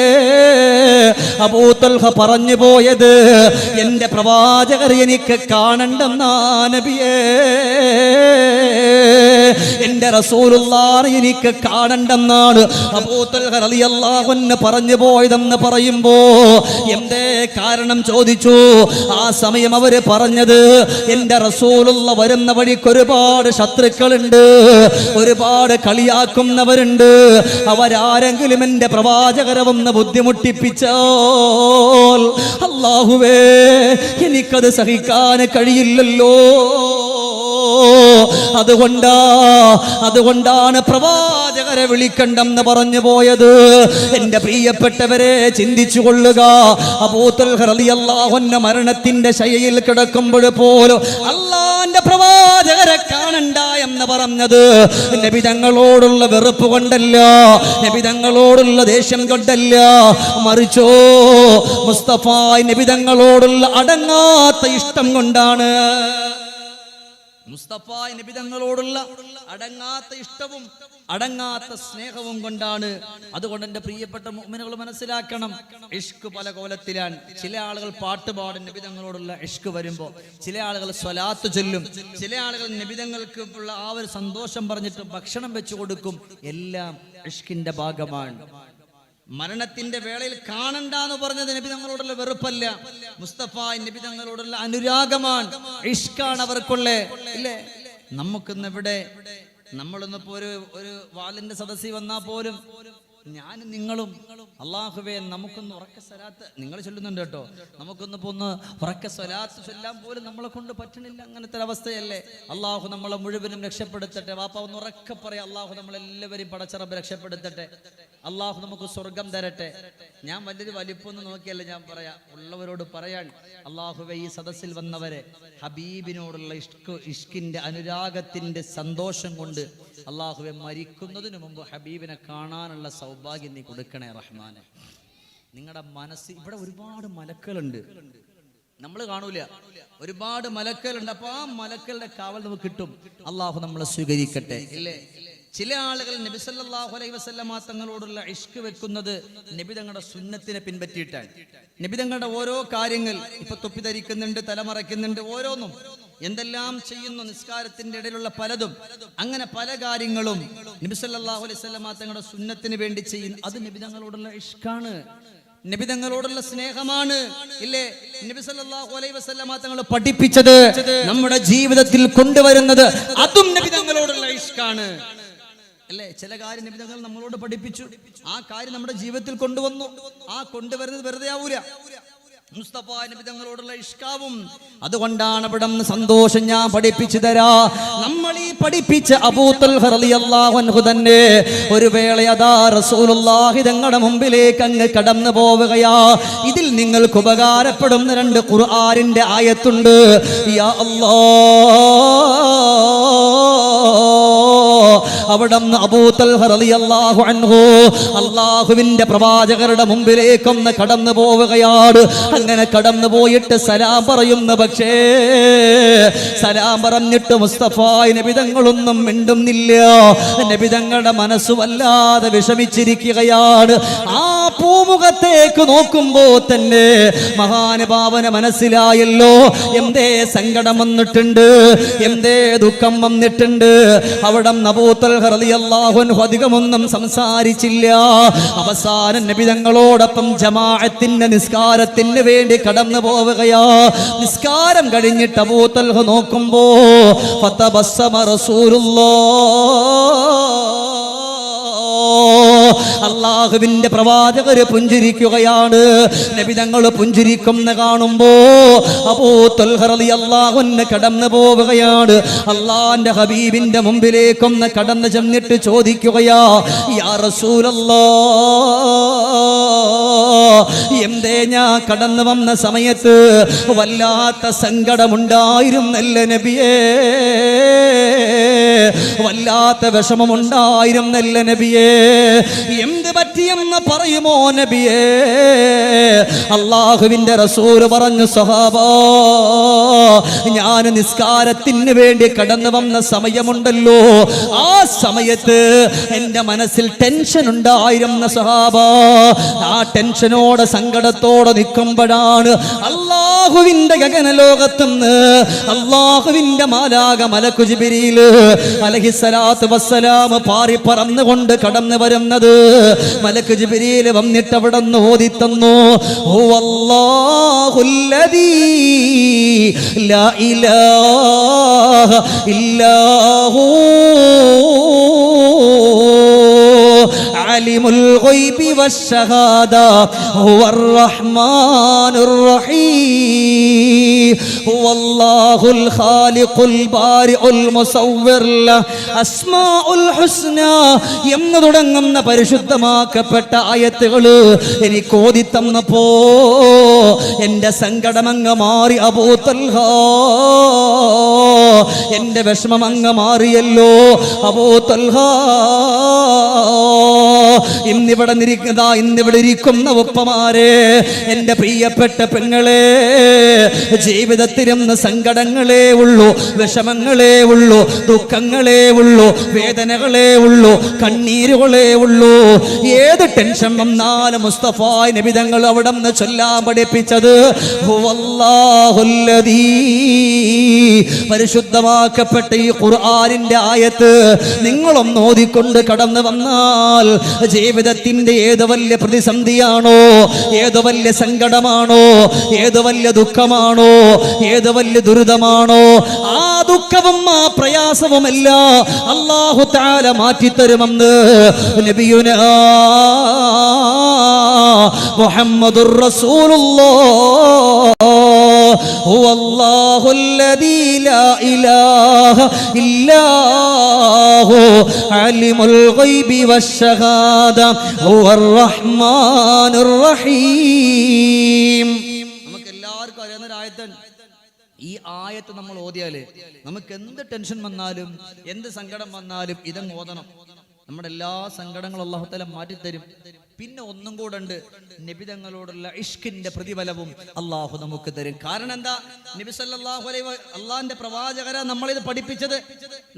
അബൂ തൽഹ പറഞ്ഞു പോയത്, എന്റെ പ്രവാചകർ എനിക്ക് കാണണ്ടെന്നാ നബിയേ, എന്റെ റസൂലുള്ളാഹിനെ എനിക്ക് കാണണ്ടെന്നാണ് അബൂ തൽഹ റളിയല്ലാഹു അൻഹു പറഞ്ഞു പോയതെന്ന് പറയുമ്പോ എന്തേ കാരണം ചോദിച്ചു. ആ സമയം അവര് പറഞ്ഞത്, എന്റെ റസൂലുള്ള വരുന്ന വഴിക്ക് ഒരുപാട് ശത്രുക്കളുണ്ട്, ഒരുപാട് കളിയാക്കുന്നവരുണ്ട്. അവരാരെങ്കിലും എന്റെ പ്രവാചകരെ വന്ന് ബുദ്ധിമുട്ടിപ്പിച്ചാൽ അല്ലാഹുവേ എനിക്കത് സഹിക്കാൻ കഴിയില്ലല്ലോ. അതുകൊണ്ടാണ് പ്രവാചകരെ വിളിക്കണ്ടെന്ന് പറഞ്ഞു പോയത്. എന്റെ പ്രിയപ്പെട്ടവരെ, ചിന്തിച്ചു കൊള്ളുക. അബൂ തൽഹ റളിയല്ലാഹു അൻഹു മരണത്തിന്റെ ശയ്യയിൽ കിടക്കുമ്പോൾ പോലും അല്ലാഹുവിന്റെ പ്രവാചകരെ കാണണ്ട എന്ന് പറഞ്ഞത് നബി തങ്ങളോടുള്ള വെറുപ്പ് കൊണ്ടല്ല, നബി തങ്ങളോടുള്ള ദേഷ്യം കൊണ്ടല്ല, മറിച്ചോ മുസ്തഫ നബി തങ്ങളോടുള്ള അടങ്ങാത്ത ഇഷ്ടം കൊണ്ടാണ്. മുസ്തഫ നബി തങ്ങളോടുള്ള അടങ്ങാത്ത ഇഷ്ടവും അടങ്ങാത്ത സ്നേഹവും കൊണ്ടാണ്. അതുകൊണ്ട് എൻ്റെ പ്രിയപ്പെട്ട മുഅ്മിനുകൾ മനസ്സിലാക്കണം, ഇഷ്ക് പല കോലത്തിലാണ്. ചില ആളുകൾ പാട്ട് പാടും നബി തങ്ങളോടുള്ള ഇഷ്ക് വരുമ്പോൾ, ചില ആളുകൾ സ്വലാത്ത് ചൊല്ലും, ചില ആളുകൾ നബി തങ്ങൾക്ക് ഉള്ള ആ ഒരു സന്തോഷം പറഞ്ഞിട്ട് ഭക്ഷണം വെച്ചു കൊടുക്കും. എല്ലാം ഇഷ്കിന്റെ ഭാഗമാണ്. മരണത്തിന്റെ വേളയിൽ കാണണ്ടെന്ന് പറഞ്ഞത് നബി തങ്ങളോടുള്ള വെറുപ്പല്ല, മുസ്തഫ നബി തങ്ങളോടുള്ള അനുരാഗമാണ്, ഇഷ്കാണ് അവർക്കുള്ള. ഇല്ലേ, നമുക്കിന്ന് ഇവിടെ നമ്മളിന്നിപ്പോ ഒരു വാലിന്റെ സദസ്സിൽ വന്നാൽ പോലും ഞാനും നിങ്ങളും അല്ലാഹുവേ നമുക്കൊന്ന് ഉറക്ക സ്വലാത്ത് നിങ്ങൾ ചൊല്ലുന്നുണ്ട് കേട്ടോ, നമുക്കൊന്നിപ്പോ ഒന്ന് ഉറക്ക സ്വലാത്ത് ചൊല്ലാൻ പോലും നമ്മളെ കൊണ്ട് പറ്റണില്ല. അങ്ങനത്തെ അവസ്ഥയല്ലേ. അല്ലാഹു നമ്മളെ മുഴുവനും രക്ഷപ്പെടുത്തട്ടെ. വാപ്പ ഒന്ന് ഉറക്കെ പറയാം, അല്ലാഹു നമ്മളെല്ലാവരെയും പടച്ചറബ് രക്ഷപ്പെടുത്തട്ടെ. അല്ലാഹു നമുക്ക് സ്വർഗം തരട്ടെ. ഞാൻ വലിയൊരു വലിപ്പൊന്നും നോക്കിയല്ല ഞാൻ പറയാം, ഉള്ളവരോട് പറയാൻ, അല്ലാഹുവേ ഈ സദസ്സിൽ വന്നവരെ ഹബീബിനോടുള്ള ഇഷ്കിന്റെ അനുരാഗത്തിന്റെ സന്തോഷം കൊണ്ട് അല്ലാഹുവേ മരിക്കുന്നതിന് മുമ്പ് ഹബീബിനെ കാണാനുള്ള സൗഭാഗ്യം നീ കൊടുക്കണേ റഹ്മാനെ. നിങ്ങളുടെ മനസ്സ്, ഇവിടെ ഒരുപാട് മലക്കുകളുണ്ട്, നമ്മൾ കാണൂല, ഒരുപാട് മലക്കുകളുണ്ട്. അപ്പൊ ആ മലക്കളുടെ കാവൽ നമുക്ക് കിട്ടും. അല്ലാഹു നമ്മളെ സ്വീകരിക്കട്ടെ. ഇല്ലേ, ചില ആളുകൾ നബി സല്ലല്ലാഹു അലൈഹി വസല്ലമ തങ്ങളോടുള്ള ഇഷ്ക് വെക്കുന്നത് നബി തങ്ങളുടെ സുന്നത്തിനെ പിൻപറ്റിയിട്ടാണ്. നബി തങ്ങളുടെ ഓരോ കാര്യങ്ങൾ, ഇപ്പൊ തൊപ്പി ധരിക്കുന്നുണ്ട്, തലമറയ്ക്കുന്നുണ്ട്, ഓരോന്നും എന്തെല്ലാം ചെയ്യുന്നു, നിസ്കാരത്തിന്റെ ഇടയിലുള്ള പലതും, അങ്ങനെ പല കാര്യങ്ങളും നബി സല്ലല്ലാഹു അലൈഹി വസല്ലമ തങ്ങളുടെ സുന്നത്തിന് വേണ്ടി ചെയ്യുന്നു. അത് നബി തങ്ങളോടുള്ള ഇഷ്കാണ്, നബി തങ്ങളോടുള്ള സ്നേഹമാണ്. ഇല്ലേ, നബി സല്ലല്ലാഹു അലൈഹി വസല്ലമ തങ്ങൾ പഠിപ്പിച്ചത്, നമ്മുടെ ജീവിതത്തിൽ കൊണ്ടുവരുന്നത് അതും നബി തങ്ങളോടുള്ള ഇഷ്കാണ്. അല്ലേ, ചില കാര്യം നബി തങ്ങൾ നമ്മളോട് പഠിപ്പിച്ചു, ആ കാര്യം നമ്മുടെ ജീവിതത്തിൽ കൊണ്ടുവന്നു. ആ കൊണ്ടുവരുന്നത് വെറുതെ ആവൂല, മുസ്തഫ നബി തങ്ങളോടുള്ള ഇഷ്കാവും. അതുകൊണ്ടാണ് ഇവിടെ സന്തോഷം ഞാൻ പഠിപ്പിച്ചു തരാ. നമ്മൾ ഈ പഠിപ്പിച്ച അബൂ തൽഹ റളിയല്ലാഹു അൻഹു തന്നെ ഒരു വേള അതാ റസൂലുള്ളാഹി തങ്ങളുടെ മുമ്പിലേക്ക് അങ്ങ് കടന്നു പോവുകയാ. ഇതിൽ നിങ്ങൾക്ക് ഉപകാരപ്പെടുന്ന 2 ഖുർആനിന്റെ ആയത്തുണ്ട്. യാ അവിടുന്ന് അബൂ തൽഹ റളിയല്ലാഹു അൻഹു അല്ലാഹുവിന്റെ പ്രവാചകരുടെ മുമ്പിലേക്കൊന്ന് കടന്നു പോവുകയാണ്. അങ്ങനെ കടന്നു പോയിട്ട് സലാം പറയുന്നു. പക്ഷേ സലാം പറഞ്ഞിട്ട് മുസ്തഫ നബി തങ്ങളൊന്നും മിണ്ടുന്നില്ല. നബി തങ്ങളുടെ മനസ്സ് വല്ലാതെ വിഷമിച്ചിരിക്കുകയാണ്. ആ പൂമുഖത്തേക്ക് നോക്കുമ്പോ തന്നെ മഹാനുഭാവന മനസ്സിലായല്ലോ, എന്തേ സങ്കടം വന്നിട്ടുണ്ട്, എന്തേ ദുഃഖം വന്നിട്ടുണ്ട്. അവിടെ അബൂ തൽഹ റളിയല്ലാഹു അൻഹു അധികമൊന്നും സംസാരിച്ചില്ല. അവസാനം നബി തങ്ങളോടൊപ്പം ജമാഅത്തിന്റെ നിസ്കാരത്തിന് വേണ്ടി കടന്നു പോവുകയാ. നിസ്കാരം കഴിഞ്ഞിട്ട് അബൂ തൽഹ നോക്കുമ്പോ ഫതബസ്സമ റസൂലുള്ളാഹ്, അല്ലാഹുവിന്റെ പ്രവാചകര് പുഞ്ചിരിക്കുകയാണ്. നബി തങ്ങൾ പുഞ്ചിരിക്കുന്ന കാണുമ്പോ അബൂ തൽഹ റളിയല്ലാഹു അൻഹു കടന്നു പോവുകയാണ്. അല്ലാഹുവിന്റെ ഹബീബിന്റെ മുമ്പിലേക്കൊന്ന് കടന്നു ചെന്നിട്ട് ചോദിക്കുകയാ, യാ റസൂലല്ലാഹ്, എന്തേ ഞാൻ കടന്നു വന്ന സമയത്ത് വല്ലാത്ത സങ്കടമുണ്ടായിരുന്നല്ല നബിയേ, വല്ലാത്ത വിഷമമുണ്ടായിരുന്നല്ല നബിയേ, എന്ത് പറ്റിയെന്ന് പറയുമോ നബിയേ? അല്ലാഹുവിന്റെ റസൂൽ പറഞ്ഞു, സ്വഹാബാ, ഞാൻ നിസ്കാരത്തിന് വേണ്ടി കടന്നു വന്ന സമയമുണ്ടല്ലോ, ആ സമയത്ത് എന്റെ മനസ്സിൽ ടെൻഷൻ ഉണ്ടായിരുന്ന സ്വഹാബാ, ആ ടെൻഷനോടെ സങ്കടത്തോടെ നിൽക്കുമ്പോഴാണ് അല്ലാഹ് അല്ലാഹുവിന്റെ ഗഗനലോകത്തുനിന്ന് അല്ലാഹുവിന്റെ മാലാക മലക്കു ജിബ്രീൽ അലൈഹിസ്സലാത്തു വസ്സലാം പാറി പറന്നുകൊണ്ട് കടന്നു വരുന്നത് മലക്ക് ജിബ്രീൽ വന്നിട്ട് അവിടെ നിന്ന് ഓതിത്തന്നു ഹുവല്ലാഹുല്ലദീ ലാ ഇലാഹ ഇല്ലാ ഹു അലിമുൽ ഗൈബി വശ്ശഹാദ ഹുവർ റഹ്മാനുർ റഹീം ഹുവല്ലാഹുൽ ഖാലിഖുൽ ബാരിഉൽ മുസവ്വിർ അസ്മാഉൽ ഹുസ്ന എന്ന് തുടങ്ങുന്ന പരിശുദ്ധമാക്കപ്പെട്ട ആയത്തുകൾ എനിക്ക് ഓതി തന്നപ്പോ എന്റെ സങ്കടമങ്ങ് മാറി. അബൂ തൽഹ, എന്റെ വിഷമം അങ്ങ് മാറിയല്ലോ അബൂ തൽഹ. ഇന്നിവിടെ ഇരിക്കുന്ന ഉപ്പമാരെ, എന്റെ പ്രിയപ്പെട്ട പെങ്ങളെ, ജീവിതത്തിലും സങ്കടങ്ങളേ ഉള്ളൂ, വിഷമങ്ങളേ ഉള്ളൂ, ദുഃഖങ്ങളേ ഉള്ളൂ, വേദനകളേ ഉള്ളൂ, കണ്ണീരുകളേ ഉള്ളൂ. ഏത് ടെൻഷൻ വന്നാലും മുസ്തഫ നബി തങ്ങൾ അവിടെ നിന്ന് ചൊല്ലാൻ പഠിപ്പിച്ചത് ഹുവല്ലാഹുല്ലദീ. പരിശുദ്ധമാക്കപ്പെട്ട ഈ ഖുർആനിന്റെ ആയത്ത് നിങ്ങളൊന്ന് ഓതിക്കൊണ്ട് കടന്നു വന്നാൽ ജീവിതത്തിന്റെ ഏത് വലിയ പ്രതിസന്ധിയാണോ, ഏത് വലിയ സങ്കടമാണോ, ഏത് വലിയ ദുഃഖമാണോ, ഏത് വലിയ ദുരിതമാണോ, ആ ദുഃഖവും ആ പ്രയാസവുമെല്ലാം അല്ലാഹു തആല മാറ്റിത്തരുമെന്ന് നബിയുനാ മുഹമ്മദുർ റസൂലുള്ളാഹ്. ഹുവല്ലാഹുല്ലദീ ലാ ഇലാഹ ഇല്ലാ ഹു അലിമുൽ ഗൈബി വശ്ശഹാദ ഹുവർ റഹ്മാനുർ റഹീം. നമുക്ക് എല്ലാവർക്കും അറിയുന്ന ഒരു ആയത്താണ്. ഈ ആയത്ത് നമ്മൾ ഓതിയാല് നമുക്ക് എന്ത് ടെൻഷൻ വന്നാലും എന്ത് സങ്കടം വന്നാലും ഇതങ്ങ് ഓതണം. നമ്മുടെ എല്ലാ സങ്കടങ്ങളും അല്ലാഹു തആല മാറ്റിത്തരും. പിന്നെ ഒന്നും കൂടെ ഉണ്ട്, നബി തങ്ങളോടുള്ള ഇഷ്കിന്റെ പ്രതിഫലവും അള്ളാഹു നമുക്ക് തരും. കാരണം എന്താ? നബി സല്ലല്ലാഹു അലൈഹി അള്ളാഹിന്റെ പ്രവാചകരാ നമ്മളിത് പഠിപ്പിച്ചത്.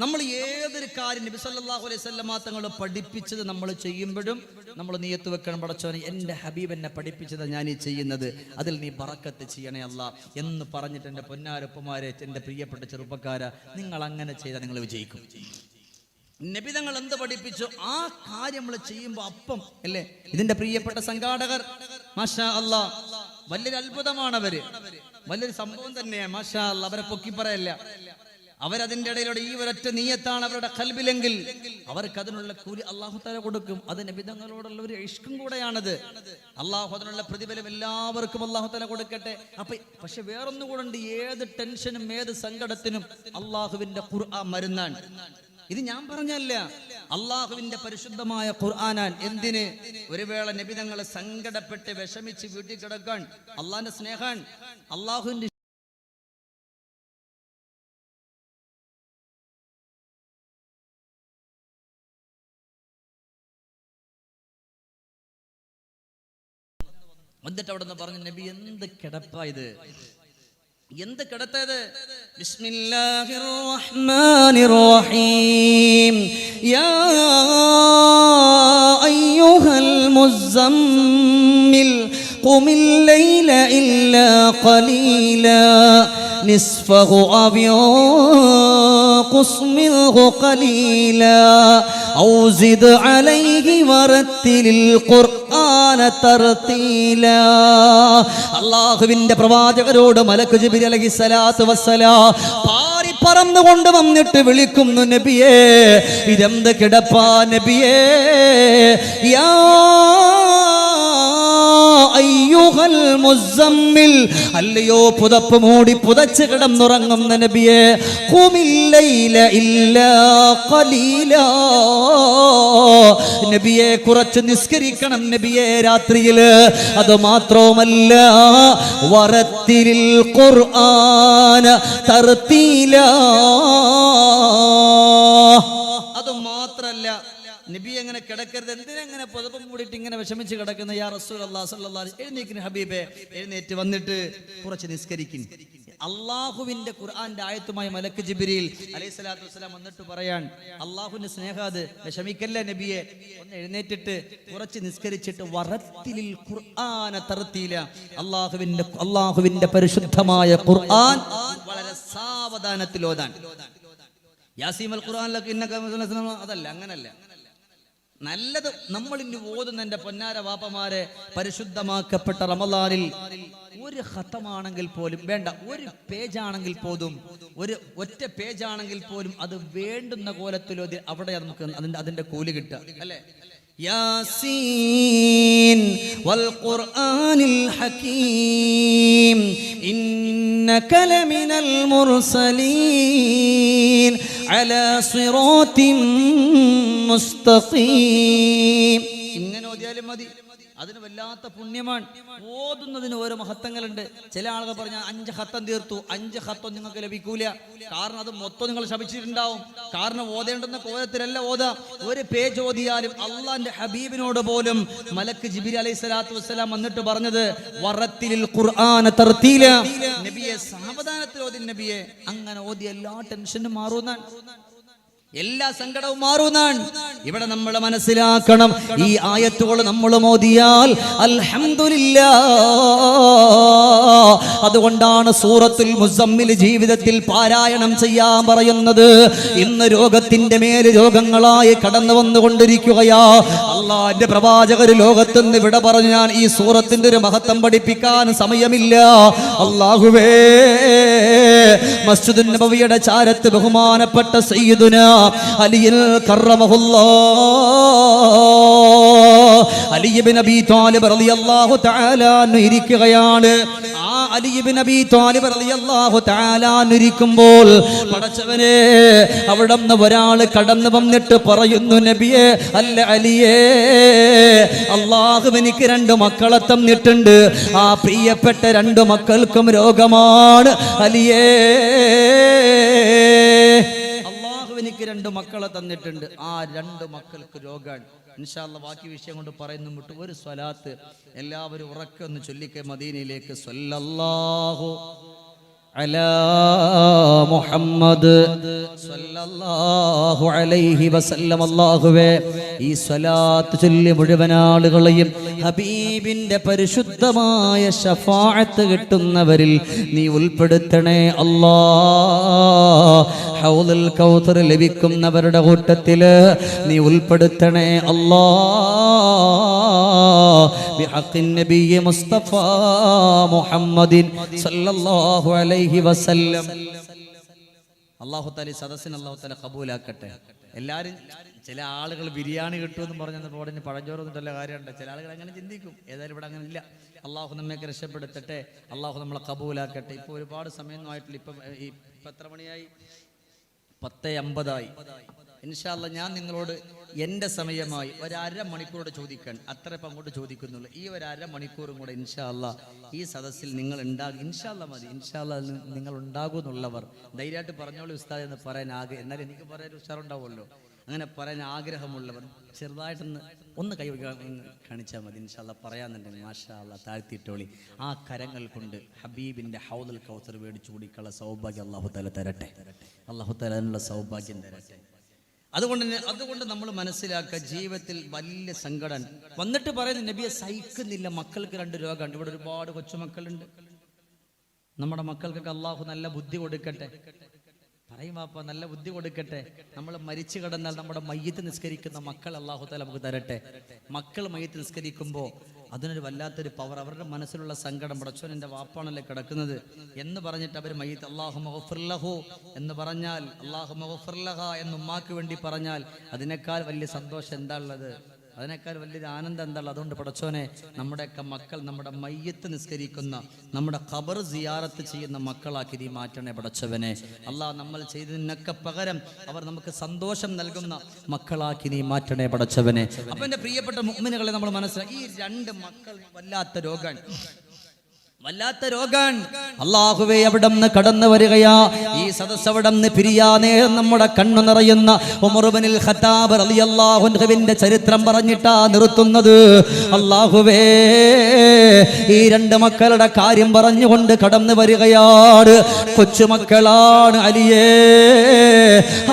നമ്മൾ ഏതൊരു കാര്യം നബി സല്ലല്ലാഹു അലൈഹി വസല്ലമ തങ്ങൾ പഠിപ്പിച്ചത് നമ്മൾ ചെയ്യുമ്പോഴും നമ്മൾ നിയത്ത് വെക്കണം, പടച്ചോനെ എൻ്റെ ഹബീബ് എന്നെ പഠിപ്പിച്ചത് ഞാൻ ഈ ചെയ്യുന്നത്, അതിൽ നീ ബറക്കത്ത് ചെയ്യണേ അല്ലാ എന്ന് പറഞ്ഞിട്ട് എൻ്റെ പൊന്നാരൊപ്പമാരെ, എൻ്റെ പ്രിയപ്പെട്ട ചെറുപ്പക്കാരാ, നിങ്ങൾ അങ്ങനെ ചെയ്താൽ നിങ്ങൾ വിജയിക്കും. നബി തങ്ങൾ എന്ത് പഠിപ്പിച്ചു ആ കാര്യം നമ്മൾ ചെയ്യുമ്പോൾ അപ്പം അല്ലേ. ഇതിന്റെ പ്രിയപ്പെട്ട സംഘാടകർ മാഷാ അല്ലാ, വലിയൊരു അത്ഭുതമാണ് അവര്, വലിയൊരു സംഭവം തന്നെയാണ് മാഷാ അല്ലാ. അവരെ പൊക്കി പറയല്ല, അവരതിന്റെ ഇടയിലൂടെ ഈ ഒരൊറ്റ നീയത്താണ് അവരുടെ ഖൽബിലെങ്കിൽ അവർക്ക് അതിനുള്ള കൂലി അല്ലാഹു തആല കൊടുക്കും. അത് നബി തങ്ങളോടുള്ള ഒരു ഇഷ്കും കൂടെയാണത്. അല്ലാഹു അതിനുള്ള പ്രതിഫലം എല്ലാവർക്കും അല്ലാഹു തആല കൊടുക്കട്ടെ. പക്ഷെ വേറൊന്നുകൂടെ ഉണ്ട്, ഏത് ടെൻഷനും ഏത് സങ്കടത്തിനും അല്ലാഹുവിന്റെ ഖുർആൻ മരുന്നാണ്. ഇത് ഞാൻ പറഞ്ഞല്ല, അള്ളാഹുവിന്റെ പരിശുദ്ധമായ ഖുർആനാൻ. എന്തിന്? ഒരു വേള നബി തങ്ങളെ സങ്കടപ്പെട്ട് വിഷമിച്ച് വീട്ടിൽ കിടക്കാൻ അള്ളാഹിന്റെ സ്നേഹാൻ, അള്ളാഹുവിന്റെ എന്നിട്ട് അവിടെ നിന്ന് പറഞ്ഞു, നബി എന്ത് കിടപ്പായത്, എന്ത് കിടത്തത്? ബിസ്മില്ലാഹിർ റഹ്മാനിർ റഹീം. യാ അയ്യുഹൽ മുസമ്മിൽ ഖുമിൽ ലൈല ഇല്ലാ ഖലീലാ നിസ്ഫഹു അവ ഖുസ് മിൻഹു ഖലീലാ ഔ സിദ് അലൈഹി വറത്തിലിൽ ഖുർആന തർതീലാ. അല്ലാഹുവിന്റെ പ്രവാചകരോട് മലക്ക് ജിബ്രീൽ അലൈഹിസ്സലാത്തു വസ്സലാം പാറി പറന്നുകൊണ്ട് വന്നിട്ട് വിളിക്കുന്നു, നബിയേ ഇതെന്ത് കിടപ്പാ നബിയേ. യാ അയ്യുഹൽ മുസമ്മിൽ, അല്ലയോ പുതപ്പ് മൂടി പുതച്ച് കിടന്നുറങ്ങുന്ന നബിയേ, ഖുമിൽ ലൈല ഇല്ലാ ഖലീലാ. നബിയെ കുറച്ച് നിസ്കരിക്കണം നബിയെ രാത്രിയില്. അത് മാത്രവുമല്ല വറത്തിലിൽ ഖുർആന തർതീലാ. അത് മാത്രല്ല നബി എങ്ങനെ കിടക്കരുത്, എന്തിനെങ്ങനെ പുതപ്പം മൂടിയിട്ട് ഇങ്ങനെ വിഷമിച്ച് കിടക്കുന്ന യാ റസൂലല്ലാഹി സ്വല്ലല്ലാഹു അലൈഹി വസല്ലം, എഴുന്നേൽക്കുന്ന ഹബീബേ, എഴുന്നേറ്റ് വന്നിട്ട് കുറച്ച് നിസ്കരിക്കും. അള്ളാഹുവിന്റെ ഖുർആന്റെ ആയത്തുമായി മലക്ക് ജിബ്രീൽ അലൈഹിസ്സലാത്തു വസ്സലാം വന്നിട്ട് പറയാൻ, അള്ളാഹുവിന്റെ സ്നേഹം അത്, വിഷമിക്കല്ലേ നബിയെ, ഒന്ന് എഴുന്നേറ്റിട്ട് കുറച്ച് നിസ്കരിച്ചിട്ട് വറത്തിലിൽ ഖുർആന തർത്തീല, അള്ളാഹുവിന്റെ പരിശുദ്ധമായ ഖുർആൻ വളരെ സാവധാനത്തിൽ ഓതാൻ. യാസീമൽ ഖുർആനിലൊക്കെ അതല്ല, അങ്ങനല്ല. നല്ലത് നമ്മൾ ഇനി ഓതുന്ന എൻ്റെ പൊന്നാര വാപ്പമാരെ, പരിശുദ്ധമാക്കപ്പെട്ട റമളാനിൽ ഒരു ഖതമാണെങ്കിൽ പോലും വേണ്ട, ഒരു പേജാണെങ്കിൽ പോലും, ഒരു ഒറ്റ പേജാണെങ്കിൽ പോലും അത് വേണ്ടുന്ന കോലത്തിലോ അവിടെ നമുക്ക് അതിന്റെ കൂലി കിട്ടുക അല്ലേ. യാസീൻ വൽ ഖുർആനിൽ ഹകീം ഇന്നക ലമിനൽ മുർസലീൻ അലാ സിറാത്തിൻ മുസ്തഖീം. ഇങ്ങനെ ഓതിയാലും മതി, അതിന് വല്ലാത്ത പുണ്യമാണ്. ഓതുന്നതിന് ഓരോ മഹത്വങ്ങളുണ്ട്. ചില ആളുകൾ പറഞ്ഞാൽ 5 ഖത്തം തീർത്തു, 5 ഖത്തം നിങ്ങൾക്ക് ലഭിക്കൂല. കാരണം അത് മൊത്തം നിങ്ങൾ ശപിച്ചിട്ടുണ്ടാവും. കാരണം ഓതേണ്ടുന്ന കോലത്തിലല്ല ഓതാ. ഒരു പേജ് ഓതിയാലും അള്ളാന്റെ ഹബീബിനോട് പോലും മലക്ക് ജിബ്രീൽ അലൈഹിസ്സലാത്തു വസ്സലാം വന്നിട്ട് പറഞ്ഞത് വറത്തിലിൽ ഖുർആന തർത്തീല, നബിയെ സാവധാനത്തിൽ ഓതി നബിയെ. അങ്ങനെ ഓതി എല്ലാ ടെൻഷനും മാറുന്നാണ്, എല്ലാ സങ്കടവും മാറുന്നാണ്. ഇവിടെ നമ്മൾ മനസ്സിലാക്കണം, ഈ ആയത്തുകൾ നമ്മൾ മോദിയാൽ അൽഹംദുലില്ലാഹ്. അതുകൊണ്ടാണ് സൂറത്തുൽ മുസമ്മിൽ ജീവിതത്തിൽ പാരായണം ചെയ്യാൻ പറയുന്നത്. ഇന്ന് രോഗത്തിന്റെ മേൽ രോഗങ്ങളായി കടന്നു വന്നുകൊണ്ടിരിക്കുകയാ. അള്ളാന്റെ പ്രവാചകർ ലോകത്തുനിന്ന് ഇവിടെ പറഞ്ഞു, ഞാൻ ഈ സൂറത്തിന്റെ ഒരു മഹത്വം പഠിപ്പിക്കാൻ സമയമില്ല. അല്ലാഹുവേ, മസ്ജിദുൻ നബവിയുടെ ചാരത്ത് ബഹുമാനപ്പെട്ട സയ്യിദുനാ അലിയിൽ അലി ഇബ്നു അബീ ത്വാലിബ് റളിയല്ലാഹു തആല അൻഹു ഇരിക്കുകയാണ്. ആ അലി ഇബ്നു അബീ ത്വാലിബ് റളിയല്ലാഹു തആല അൻഹു ഇരിക്കുമ്പോൾ പടച്ചവനെ, അവിടുന്ന് ഒരാൾ കടന്നു വന്നിട്ട് പറയുന്നു, നബിയെ, അല്ല അലിയേ, അല്ലാഹു എനിക്ക് 2 മക്കളെ തന്നിട്ടുണ്ട്. ആ പ്രിയപ്പെട്ട 2 മക്കൾക്കും രോഗമാണ് അലിയേ. എനിക്ക് 2 മക്കളെ തന്നിട്ടുണ്ട്, ആ 2 മക്കൾക്ക് രോഗാണ്. ഇൻഷാ അല്ലാഹ് ബാക്കി വിഷയം കൊണ്ട് പറയുന്നു വിട്ടു. ഒരു സ്വലാത്ത് എല്ലാവരും ഉറക്കെ ഒന്ന് ചൊല്ലിക്കേ മദീനയിലേക്ക്. സ്വല്ലല്ലാഹു അലാ മുഹമ്മദ് സ്വല്ലല്ലാഹു അലൈഹി വസല്ലം. അല്ലാഹുവേ, ഈ സ്വലാത്ത് ചൊല്ലി മുഴുവൻ ആളുകളെയും ഹബീബിന്റെ പരിശുദ്ധമായ ശഫാഅത്ത് കിട്ടുന്നവരിൽ നീ ഉൾപ്പെടുത്തണേ അല്ലാഹ്. ഹൗദുൽ കൗസർ ലഭിക്കുന്നവരുടെ കൂട്ടത്തില് നീ ഉൾപ്പെടുത്തണേ അല്ലാഹ്. ബിഹഖിൻ നബിയ്യ മുസ്തഫ മുഹമ്മദിൻ സ്വല്ലല്ലാഹു അലൈഹി വസല്ലം. അല്ലാഹു തആല സദസ്സിനെ അല്ലാഹു തആല ഖബൂലാക്കട്ടെ. എല്ലാവരും, ചില ആളുകൾ ബിരിയാണി കിട്ടുമെന്ന് പറഞ്ഞപ്പോൾ ഉടനെ പഴഞ്ചോറൊന്നുമല്ല കാര്യമുണ്ട്. ചില ആളുകൾ അങ്ങനെ ചിന്തിക്കും. ഏതായാലും ഇവിടെ അങ്ങനെ ഇല്ല. അള്ളാഹു നമ്മയൊക്കെ രക്ഷപ്പെടുത്തട്ടെ. അള്ളാഹു നമ്മളെ ഖബൂലാക്കട്ടെ. ഇപ്പോൾ ഒരുപാട് സമയമൊന്നും ആയിട്ടില്ല. ഇപ്പം എത്ര മണിയായി? 10:50 ഇൻഷാ അല്ലാഹ് ഞാൻ നിങ്ങളോട് എൻ്റെ സമയമായി ഒരു അരമണിക്കൂറോടെ ചോദിക്കാൻ, അത്ര ഇപ്പം അങ്ങോട്ട് ചോദിക്കുന്നുള്ളൂ. ഈ ഒരു അരമണിക്കൂറും കൂടെ ഇൻഷാ അല്ലാഹ് ഈ സദസ്സിൽ നിങ്ങൾ ഉണ്ടാകും. ഇൻഷാ അല്ലാഹ് മതി. ഇൻഷാ അല്ലാഹ് നിങ്ങൾ ഉണ്ടാകും എന്നുള്ളവർ ധൈര്യമായിട്ട് പറഞ്ഞോളൂ ഉസ്താദ് എന്ന് പറയാൻ എന്നാൽ എനിക്ക് പറയാൻ ഉഷാറുണ്ടാവുമല്ലോ. അങ്ങനെ പറയാൻ ആഗ്രഹമുള്ളവർ ചെറുതായിട്ടൊന്ന് കൈ കാണിച്ചാൽ മതി. ഇൻഷാ അല്ലാഹ് പറയാന്നുണ്ടെങ്കിൽ മാഷാ അല്ലാഹ് താഴ്ത്തിയിട്ടോളി. ആ കരങ്ങൾ കൊണ്ട് ഹബീബിൻ്റെ ഹൗദുൽ കൗസർ മേടിച്ചു കുടിക്കുള്ള സൗഭാഗ്യം അല്ലാഹു തആല തരട്ടെ. അല്ലാഹു തആല അതിനുള്ള സൗഭാഗ്യം തരട്ടെ. അതുകൊണ്ട് നമ്മൾ മനസ്സിലാക്കുക, ജീവിതത്തിൽ വലിയ സങ്കടം വന്നിട്ട് പറയുന്നത്, നബിയെ സഹിക്കുന്നില്ല, മക്കൾക്ക് 2 രോഗമുണ്ട്. ഇവിടെ ഒരുപാട് കൊച്ചുമക്കളുണ്ട്. നമ്മുടെ മക്കൾക്കൊക്കെ അള്ളാഹു നല്ല ബുദ്ധി കൊടുക്കട്ടെ. പറയും വാപ്പ, നല്ല ബുദ്ധി കൊടുക്കട്ടെ. നമ്മൾ മരിച്ചു കിടന്നാൽ നമ്മുടെ മയ്യത്ത് നിസ്കരിക്കുന്ന മക്കൾ അള്ളാഹു തആല നമുക്ക് തരട്ടെ. മക്കൾ മയ്യത്ത് നിസ്കരിക്കുമ്പോൾ അതിനൊരു വല്ലാത്തൊരു പവർ. അവരുടെ മനസ്സിലുള്ള സങ്കടം, പടച്ചോൻ എൻ്റെ വാപ്പാണല്ലേ കിടക്കുന്നത് എന്ന് പറഞ്ഞിട്ട് അവർ മയ്യത്ത് അല്ലാഹുമ്മ ഗഫിർ ലഹു എന്ന് പറഞ്ഞാൽ, അല്ലാഹുമ്മ ഗഫിർ ലഹ എന്ന് ഉമ്മാക്ക് വേണ്ടി പറഞ്ഞാൽ അതിനേക്കാൾ വലിയ സന്തോഷം എന്താ ഉള്ളത്? അതിനേക്കാൾ വലിയൊരു ആനന്ദം എന്താ? അതുകൊണ്ട് പടച്ചോനെ, നമ്മുടെയൊക്കെ മക്കൾ നമ്മുടെ മയ്യത്ത് നിസ്കരിക്കുന്ന, നമ്മുടെ ഖബർ സിയാറത്ത് ചെയ്യുന്ന മക്കളാക്കി നീ മാറ്റണേ പടച്ചവനെ. അല്ലാഹ് നമ്മൾ ചെയ്തതിനൊക്കെ പകരം അവർ നമുക്ക് സന്തോഷം നൽകുന്ന മക്കളാക്കി നീ മാറ്റണേ പടച്ചവനെ. അപ്പൊ എൻ്റെ പ്രിയപ്പെട്ട മുഅ്മിനുകളെ, നമ്മൾ മനസ്സിലാക്കി, ഈ 2 മക്കൾ വല്ലാത്ത രോഗാണ്. വല്ലാത്ത രോഗാൻ. അല്ലാഹുവേ, അവിടുന്ന് കടന്നു വരികയാ. ഈ സദസ്സ് അവിടുന്ന് പിരിയാ നേരം നമ്മുടെ കണ്ണു നിറയുന്ന ഉമർ ഇബ്നുൽ ഖത്താബ് റളിയല്ലാഹു അൻഹുവിന്റെ ചരിത്രം പറഞ്ഞിട്ടാ നിർത്തുന്നത്. അല്ലാഹുവേ, ഈ രണ്ട് മക്കളുടെ കാര്യം പറഞ്ഞുകൊണ്ട് കടന്നു വരികയാണ്. കൊച്ചുമക്കളാണ് അലിയേ,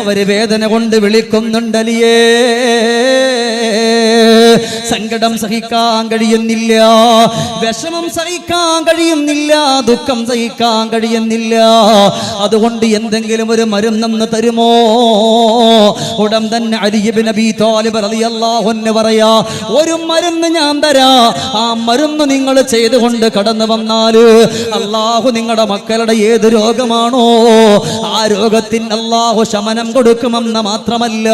അവര് വേദന കൊണ്ട് വിളിക്കുന്നുണ്ട് അലിയേ. സങ്കടം സഹിക്കാൻ കഴിയുന്നില്ല, വിഷമം സഹിക്കാൻ കഴിയുന്നില്ല, ദുഃഖം സഹിക്കാൻ കഴിയുന്നില്ല. അതുകൊണ്ട് എന്തെങ്കിലും ഒരു മരുന്നെന്ന് തരുമോ? ഉടൻ തന്നെ അലി ഇബ്നു അബീ ത്വാലിബ് റളിയല്ലാഹു അൻഹു പറയാ, ഒരു മരുന്ന് ഞാൻ തരാ. ആ മരുന്ന് നിങ്ങൾ ചെയ്തുകൊണ്ട് കടന്നു വന്നാല് അല്ലാഹു നിങ്ങളുടെ മക്കളുടെ ഏത് രോഗമാണോ ആ രോഗത്തിന് അല്ലാഹു ശമനം കൊടുക്കുമെന്ന് മാത്രമല്ല,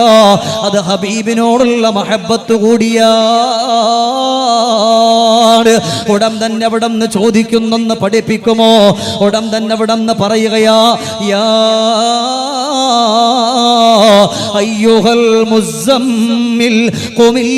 അത് ഹബീബിനോടുള്ള മഹബ്ബത്ത് കൂടിയാ. ഉടൻ തന്നെ അവിടെ നിന്ന് ചോദിക്കുന്നൊന്ന് പഠിപ്പിക്കുമോ? ഉടൻ തന്നെ അവിടെ നിന്ന് പറയുകയാ, യാ അയ്യുഹൽ മുസമ്മിൽ ഖുമിൽ